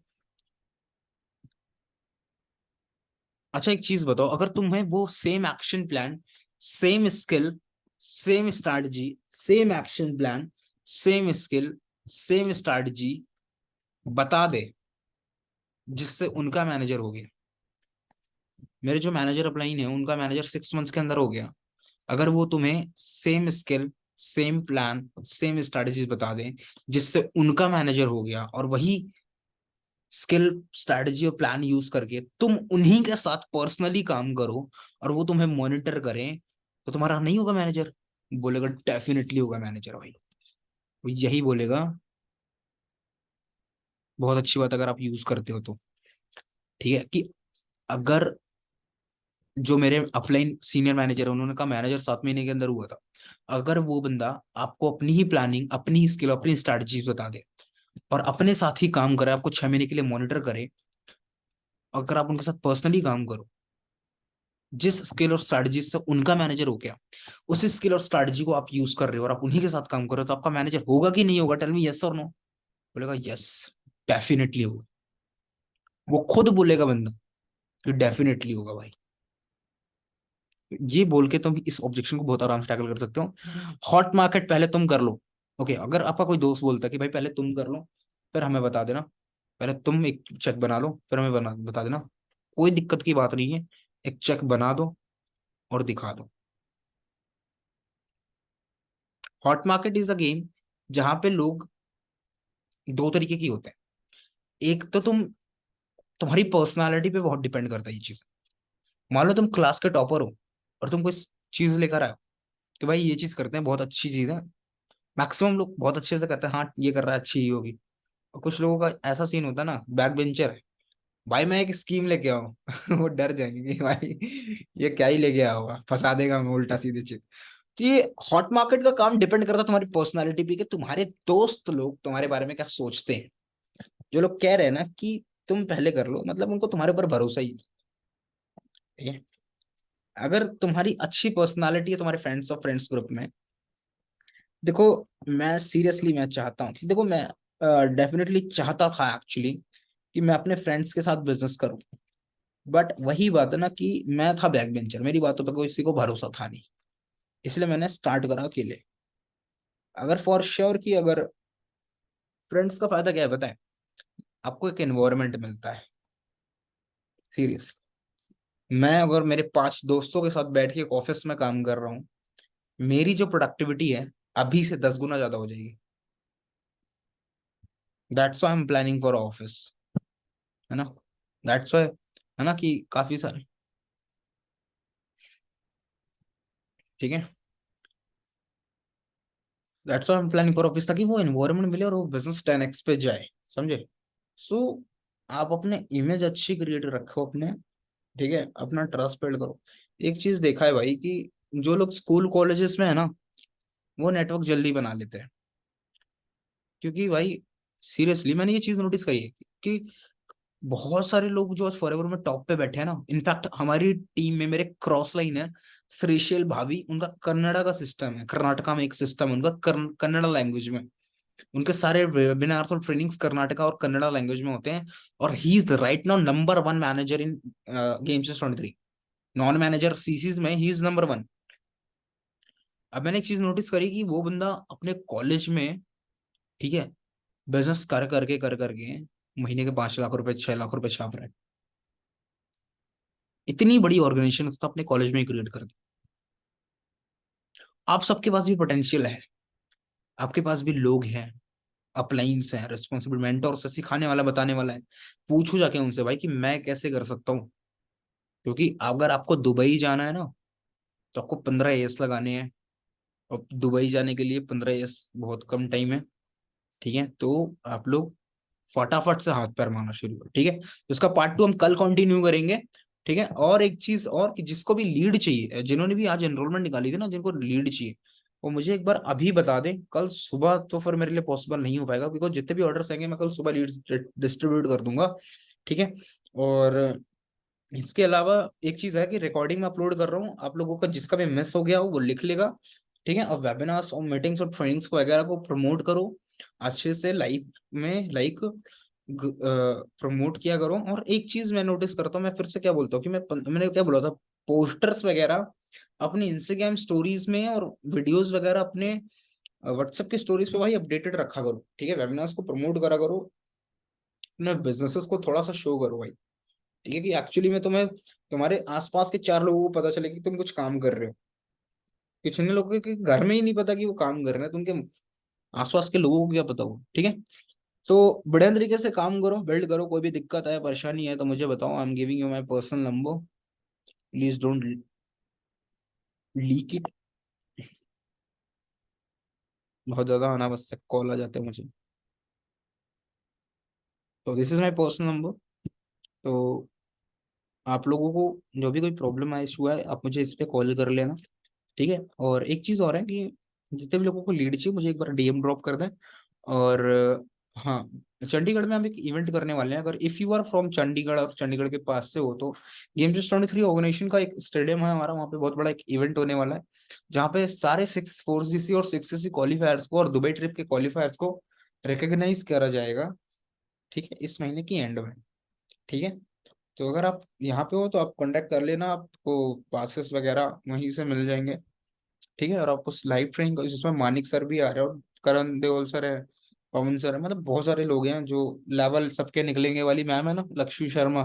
अच्छा एक चीज बताओ, अगर तुम्हें वो same action plan, same skill, same strategy, same action plan, same skill, same strategy बता दे जिससे उनका मैनेजर हो गया, मेरे जो मैनेजर अपलाइन है उनका मैनेजर 6 मंथ्स के अंदर हो गया, अगर वो तुम्हें same skill, same plan, same strategies बता दें जिससे उनका मैनेजर हो गया, और वही स्किल, स्ट्रैटेजी और प्लान यूज करके तुम उन्हीं के साथ पर्सनली काम करो और वो तुम्हें मॉनिटर करें, तो तुम्हारा नहीं होगा मैनेजर? बोलेगा डेफिनेटली होगा मैनेजर भाई, वो यही बोलेगा। बहुत अच्छी बात अगर आप यूज करते हो तो, ठीक है, कि अगर जो मेरे अपलाइन सीनियर मैनेजर है उन्होंने कहा मैनेजर 7 महीने के अंदर हुआ था, अगर वो बंदा आपको अपनी ही प्लानिंग, अपनी ही स्किल, अपनी स्ट्रैटेजीज बता दे और अपने साथ ही काम करे, आपको 6 महीने के लिए मॉनिटर करे, अगर आप उनके साथ पर्सनली काम करो, जिस स्किल और स्ट्रैटेजी से उनका मैनेजर हो गया, उसी स्किल और स्ट्रैटेजी को आप यूज कर रहे हो और आप उन्हीं के साथ काम कर रहे हो, तो आपका मैनेजर होगा कि नहीं होगा? टेल मी यस और नो। बोलेगा यस, डेफिनेटली होगा, वो खुद बोलेगा बंदा कि डेफिनेटली होगा भाई। ये बोल के तुम इस ऑब्जेक्शन को बहुत आराम से टैकल कर सकते हो। हॉट मार्केट पहले तुम कर लो। ओके, अगर आपका कोई दोस्त बोलता है कि भाई पहले तुम कर लो फिर हमें बता देना, पहले तुम एक चेक बना लो फिर हमें बता देना, कोई दिक्कत की बात नहीं है, एक चेक बना दो और दिखा दो। Hot market is a game जहां पे लोग दो तरीके की होते हैं। एक तो तुम्हारी पर्सनालिटी पे बहुत डिपेंड करता है ये चीज। मान लो तुम क्लास के टॉपर हो और तुम कोई चीज लेकर आए हो कि भाई ये चीज करते हैं, बहुत अच्छी चीज है, मैक्सिमम लोग बहुत अच्छे से करते हैं, हाँ ये कर रहा है अच्छी ही होगी। और कुछ लोगों का ऐसा सीन होता है ना, बैक बेंचर है, भाई मैं एक स्कीम लेके आऊं वो डर जाएंगे कि भाई ये क्या ही लेके आया होगा, फंसा देगा हमें उल्टा सीधे चीज। तो ये हॉट मार्केट का काम डिपेंड करता है तुम्हारी पर्सनालिटी पे, कि तुम्हारे दोस्त लोग तुम्हारे बारे में क्या सोचते हैं। जो लोग कह रहे हैं ना कि तुम पहले कर लो, मतलब उनको तुम्हारे ऊपर भरोसा ही नहीं, ठीक है। अगर तुम्हारी अच्छी पर्सनालिटी है तुम्हारे फ्रेंड्स और फ्रेंड्स ग्रुप में, देखो मैं सीरियसली मैं चाहता हूँ कि देखो मैं डेफिनेटली चाहता था एक्चुअली कि मैं अपने फ्रेंड्स के साथ बिजनेस करूं, बट वही बात है ना कि मैं था बैक बेंचर, मेरी बातों पर कोई किसी को भरोसा था नहीं, इसलिए मैंने स्टार्ट करा अकेले। अगर फॉर श्योर कि अगर फ्रेंड्स का फायदा क्या है पता है, आपको एक एनवायरनमेंट मिलता है। सीरियस, मैं अगर मेरे 5 दोस्तों के साथ बैठ के एक ऑफिस में काम कर रहा हूँ, मेरी जो प्रोडक्टिविटी है अभी से 10 गुना ज्यादा हो जाएगी। That's why I am planning for office, है ना, दैट्स व्हाई, है ना, कि काफी सारे, ठीक है, that's why I am planning for office, ताकि वो एनवायरनमेंट मिले और वो बिजनेस 10x पे जाए, समझे। सो आप अपने इमेज अच्छी क्रिएट रखो अपने, ठीक है, अपना ट्रस्ट बिल्ड करो। एक चीज देखा है भाई कि जो लोग स्कूल कॉलेजेस में है ना, वो नेटवर्क जल्दी बना लेते हैं, क्योंकि भाई सीरियसली मैंने ये चीज नोटिस करी है कि बहुत सारे लोग जो आज फॉरएवर में टॉप पे बैठे हैं ना, इनफैक्ट हमारी टीम में मेरे क्रॉस लाइन है श्रीशैल भाभी, उनका कन्नड़ा का सिस्टम है, कर्नाटका में एक सिस्टम है उनका, कन्नड़ा लैंग्वेज में, उनके सारे वेबिनार्स और ट्रेनिंग्स कर्नाटका और कन्नड़ा लैंग्वेज में होते हैं। और he is right now number 1 manager in games 23, non manager chassis में ही इज नंबर 1। अब मैंने एक चीज नोटिस करी कि वो बंदा अपने कॉलेज में, ठीक है, बिजनेस कर करके महीने के 5 लाख रुपए 6 लाख रुपए छाप रहा है। इतनी बड़ी ऑर्गेनाइजेशन उसने अपने कॉलेज में ही क्रिएट कर दी। आप सबके पास भी पोटेंशियल है, आपके पास भी लोग हैं, अपलाइंस हैं, रिस्पॉन्सिबल मेंटोर से सिखाने वाला बताने वाला है, पूछो जाके उनसे भाई कि मैं कैसे कर सकता हूँ। क्योंकि अगर आपको दुबई जाना है ना, तो आपको 15 एस लगाने हैं, और दुबई जाने के लिए 15 एस बहुत कम टाइम है, ठीक है। तो आप लोग फटाफट से हाथ पैर मारना शुरू करो, ठीक है। तो इसका पार्ट 2 हम कल कंटिन्यू करेंगे, ठीक है। और एक चीज और, कि जिसको भी लीड चाहिए, जिन्होंने भी आज एनरोलमेंट निकाली थी ना, जिनको लीड चाहिए, और मुझे एक बार अभी बता दे। कल सुबह तो फिर मेरे लिए पॉसिबल नहीं हो पाएगा, बिकॉज जितने भी ऑर्डर्स आएंगे मैं कल सुबह लीड्स डिस्ट्रीब्यूट कर दूंगा, ठीक है। और इसके अलावा एक चीज है कि रिकॉर्डिंग में अपलोड कर रहा हूँ, आप लोगों का जिसका भी मिस हो गया हो वो लिख लेगा, ठीक है। और वेबिनार्स और मीटिंग्स और ट्रेनिंग्स वगैरह को प्रमोट करो अच्छे से, लाइव में लाइक प्रमोट किया करो। और एक चीज मैं नोटिस करता हूँ, मैं फिर से क्या बोलता हूँ कि मैंने क्या बोला था, पोस्टर्स वगैरह अपनी इंस्टाग्राम स्टोरीज में और वीडियोस वगैरह अपने व्हाट्सएप की स्टोरीज पे भाई अपडेटेड रखा करो, ठीक है। वेबिनार्स को प्रमोट करा करो, अपने बिजनेसेस को थोड़ा सा शो करो भाई, ठीक है। कि एक्चुअली में तुम्हें तुम्हारे आसपास के चार लोगों को पता चले कि तुम कुछ काम कर रहे हो। कितने लोगों के घर में ही नहीं पता कि वो काम कर रहे हैं, तो उनके आसपास के लोगों को क्या पता हो, ठीक है। तो बढ़िया तरीके से काम करो, बिल्ड करो। कोई भी दिक्कत है, परेशानी है तो मुझे बताओ। I am giving you my personal number, please don't leak it. बहुत ज्यादा अनावश्यक कॉल आ जाते हैं मुझे, तो this is my personal number. तो आप लोगों को जो भी कोई प्रॉब्लम है, इशू है, आप मुझे इस पे कॉल कर लेना, ठीक है। और एक चीज और है कि जितने भी लोगों को लीड चाहिए मुझे एक बार डीएम ड्रॉप कर दें। और हाँ, चंडीगढ़ में हम एक इवेंट करने वाले हैं। अगर if you are from Chandigarh और चंडीगढ़ के पास से हो तो गेम्स 23 ऑर्गेनाइजेशन का एक स्टेडियम है हमारा, वहाँ पे बहुत बड़ा एक इवेंट होने वाला है, जहाँ पे सारे 6 4GC और 6CC क्वालिफायर्स को और दुबई ट्रिप के क्वालिफायर्स को रिकॉग्नाइज करा जाएगा, ठीक है, इस महीने की एंड में, ठीक है। तो अगर आप यहाँ पे हो तो आप कांटेक्ट कर लेना, आपको पासेस वगैरह वहीं से मिल जाएंगे, ठीक है। और आपको लाइव ट्रेनिंग जिसमें मानिक सर भी आ रहे हैं और करण देओल सर है, पवन सर है, मतलब बहुत सारे लोग हैं। जो लेवल सबके निकलेंगे वाली मैम है ना, लक्ष्मी शर्मा,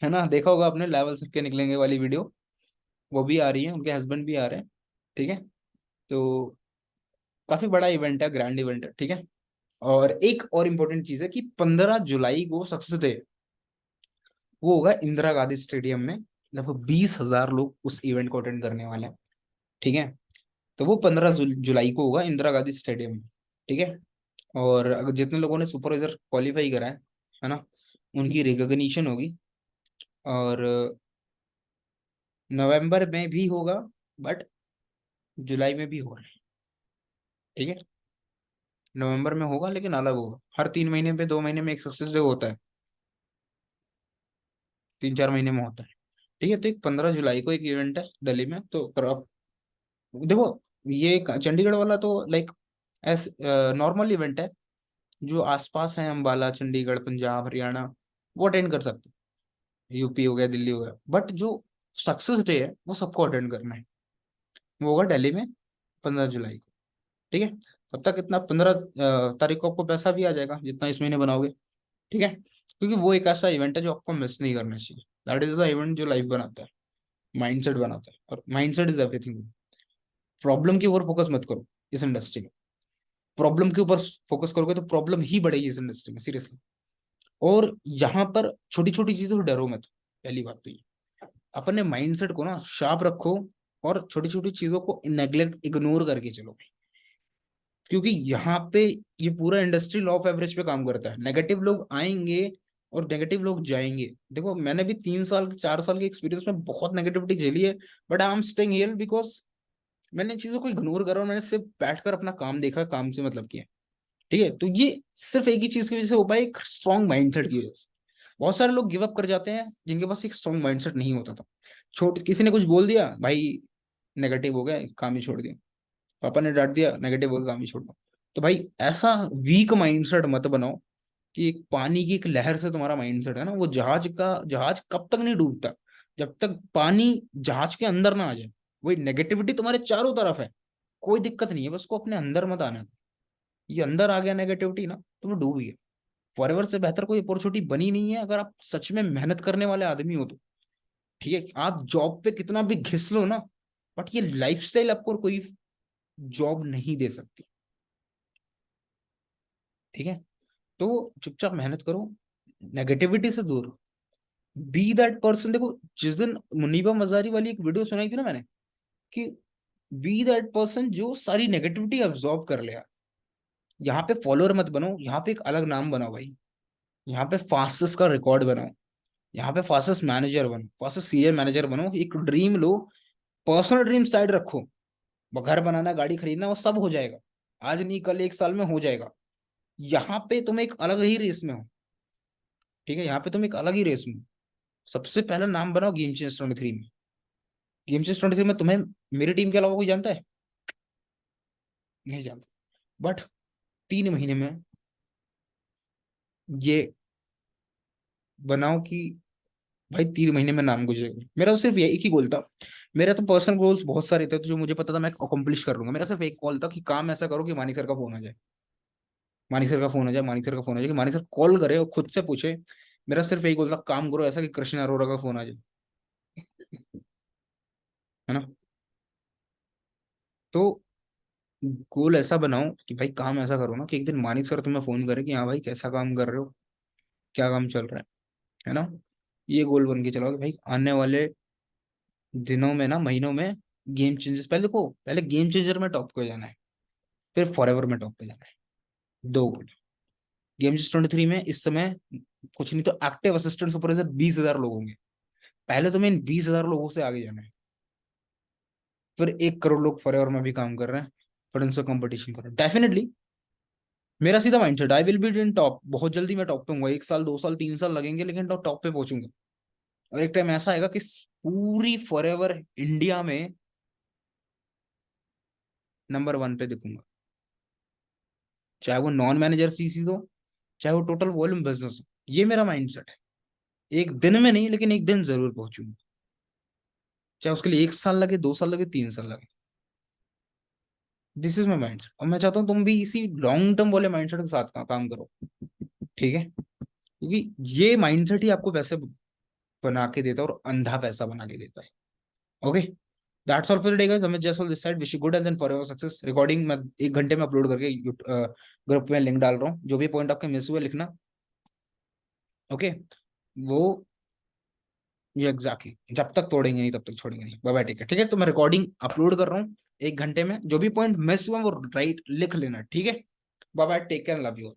है ना, देखा होगा आपने लेवल सबके निकलेंगे वाली वीडियो, वो भी आ रही है, उनके हस्बैंड भी आ रहे हैं, ठीक है। तो काफी बड़ा इवेंट है, ग्रैंड इवेंट है, ठीक है। और एक और इम्पोर्टेंट चीज है कि 15 जुलाई को सक्सेस डे, वो होगा इंदिरा गांधी स्टेडियम में। लगभग 20,000 लोग उस इवेंट को अटेंड करने वाले हैं, ठीक है। तो वो 15 जुलाई को होगा इंदिरा गांधी स्टेडियम में, ठीक है। और अगर जितने लोगों ने सुपरवाइजर क्वालिफाई करा है ना, उनकी रिकॉग्निशन होगी। और नवंबर में भी होगा, बट जुलाई में भी होगा, ठीक है। नवंबर में होगा लेकिन अलग होगा, हर 3 महीने पे 2 महीने में एक सक्सेस डे होता है, 3 4 महीने में होता है, ठीक है। तो एक 15 जुलाई को एक इवेंट है दिल्ली में, तो पर आप देखो, ये चंडीगढ़ वाला तो लाइक एस नॉर्मल इवेंट है। जो आसपास है, अम्बाला, चंडीगढ़, पंजाब, हरियाणा, वो अटेंड कर सकते हैं, यूपी हो गया, दिल्ली हो गया। बट जो सक्सेस डे है वो सबको अटेंड करना है, वो होगा दिल्ली में 15 जुलाई को, ठीक है। तब तक इतना 15 तारीख को आपको पैसा भी आ जाएगा जितना इस महीने बनाओगे, ठीक है। क्योंकि वो एक ऐसा इवेंट है जो आपको मिस नहीं करना चाहिए। दैट इज द इवेंट जो लाइफ बनाता है, माइंडसेट बनाता है, और माइंडसेट इज एवरीथिंग। प्रॉब्लम के ऊपर फोकस मत करो इस इंडस्ट्री में। प्रॉब्लम के ऊपर फोकस करोगे तो प्रॉब्लम ही बढ़ेगी इस इंडस्ट्री में, सीरियसली। और यहाँ पर छोटी छोटी चीजों से डरो मत, पहली बात तो ये। अपने माइंडसेट को ना शार्प रखो, और छोटी छोटी चीजों को नेग्लेक्ट इग्नोर करके चलो, क्योंकि यहाँ पे ये पूरा इंडस्ट्री लॉ ऑफ एवरेज पे काम करता है। नेगेटिव लोग आएंगे और नेगेटिव लोग जाएंगे। देखो, मैंने भी 3 साल 4 साल के एक्सपीरियंस में बहुत नेगेटिविटी झेली है, but I am staying here because मैंने इन चीजों को इग्नोर करा और मैंने सिर्फ बैठकर अपना काम देखा, काम से मतलब किया, ठीक है। तो ये सिर्फ एक ही चीज की वजह से हो पाया, एक स्ट्रॉन्ग माइंडसेट की वजह से। बहुत सारे लोग गिव अप कर जाते हैं जिनके पास एक स्ट्रॉन्ग माइंडसेट नहीं होता था। छोट किसी ने कुछ बोल दिया भाई, नेगेटिव हो गया, काम ही छोड़ दिया। पापा ने डांट दिया, नेगेटिव हो गया, काम ही छोड़ दो। तो भाई ऐसा वीक माइंडसेट मत बनाओ कि एक पानी की एक लहर से तुम्हारा माइंडसेट है ना, वो जहाज कब तक नहीं डूबता, जब तक पानी जहाज के अंदर ना आ जाए। वही नेगेटिविटी तुम्हारे चारों तरफ है, कोई दिक्कत नहीं है, बस को अपने अंदर मत आना। ये अंदर आ गया नेगेटिविटी ना, तुम डूब गए। फॉरएवर से बेहतर कोई अपॉर्चुनिटी बनी नहीं है अगर आप सच में मेहनत करने वाले आदमी हो तो, ठीक है। आप जॉब पे कितना भी घिस लो ना, बट ये लाइफस्टाइल आपको कोई जॉब नहीं दे सकती, ठीक है। तो चुपचाप मेहनत करो, नेगेटिविटी से दूर, बी दैट पर्सन। देखो, जिस दिन मुनीबा मजारी वाली एक वीडियो सुनाई थी ना मैंने, कि बी दैट पर्सन जो सारी नेगेटिविटी अब्सॉर्ब कर लिया। यहाँ पे फॉलोअर मत बनो, यहाँ पे एक अलग नाम बनाओ भाई। यहाँ पे फास्टेस्ट का रिकॉर्ड बनाओ, यहाँ पे फास्टेस्ट मैनेजर बनो, फास्टेस्ट सीनियर मैनेजर बनो, एक ड्रीम लो, पर्सनल ड्रीम साइड रखो, वो घर बनाना, गाड़ी खरीदना, वो सब हो जाएगा। आज नहीं कल, 1 साल में हो जाएगा। यहाँ पे तुम एक अलग ही रेस में हो। ठीक है, यहाँ पे तुम एक अलग ही रेस में हो। सबसे पहला नाम बनाओ गेम चेंज 23 में। गेम चेंज 23 में तुम्हें मेरी टीम के अलावा कोई जानता है? नहीं जानता। बट 3 महीने में ये बनाओ कि भाई 3 महीने में नाम गुजरेगा। मेरा तो सिर्फ ये एक ही गोल था। मेरा तो पर्सनल गोल्स बहुत सारे थे, तो जो मुझे पता था मैं अकम्प्लिश कर लूंगा। मेरा सिर्फ एक गोल था कि काम ऐसा करो कि मानी सर का फोन आ जाए, मानी सर का फोन आ जाए, मानी सर का फोन आ जाए, कि मानी सर कॉल करे और खुद से पूछे। मेरा सिर्फ एक गोल था, काम करो ऐसा कि कृष्ण अरोड़ा का फोन आ जाए। है ना? तो गोल ऐसा बनाओ कि भाई काम ऐसा करो ना कि एक दिन मानिक सर तुम्हें फोन करे कि हाँ भाई कैसा काम कर रहे हो, क्या काम चल रहा है ना? ये गोल बन के चलाओ कि भाई आने वाले दिनों में ना, महीनों में गेम चेंजर्स, पहले गेम चेंजर में टॉप पे जाना है, फिर फॉरएवर में टॉप पे जाना है। 2 गोल। गेम चेंजर्स 23 में इस समय कुछ नहीं तो एक्टिव असिस्टेंट सुपरवाइजर 20,000 लोग होंगे। पहले तुम्हें इन 20,000 लोगों से आगे जाना है। फिर 1 करोड़ लोग फॉरएवर में भी काम कर रहे हैं, फिर उनसे कंपटीशन कर रहे हैं। डेफिनेटली मेरा सीधा mindset, I will be in top. बहुत जल्दी मैं टॉप पे हूँ, 1 साल 2 साल 3 साल लगेंगे, लेकिन टॉप पे पहुंचूंगा। और एक टाइम ऐसा आएगा कि पूरी फॉरएवर इंडिया में नंबर 1 पे दिखूंगा। चाहे वो नॉन मैनेजर सीसीज हो, चाहे वो टोटल वॉल्यूम बिजनेस हो। ये मेरा माइंडसेट है। एक दिन में नहीं, लेकिन एक दिन जरूर पहुंचूंगा। चाहे उसके लिए 1 साल लगे, 2 साल लगे, 3 साल लगे। दिस इज माई माइंडसेट, और मैं चाहता हूँ तुम भी इसी लॉन्ग टर्म वाले माइंडसेट के साथ काम करो। ठीक है, क्योंकि ये माइंडसेट ही आपको पैसे बना के देता है, और अंधा पैसा बना के देता है। Okay, that's all for today guys. हमें just all this side, wish you good health and forever success. Recording मैं 1 घंटे में अपलोड करके ग्रुप में लिंक डाल रहा हूँ। जो भी पॉइंट आपके मिस हुए लिखना। ओके, वो ये एग्जैक्टली जब तक तोड़ेंगे नहीं तब तक छोड़ेंगे नहीं। बाय बाय, ठीक है। ठीक है, तो मैं रिकॉर्डिंग अपलोड कर रहा हूँ 1 घंटे में। जो भी पॉइंट मिस हुआ वो राइट लिख लेना। ठीक है, bye bye, take care, love you.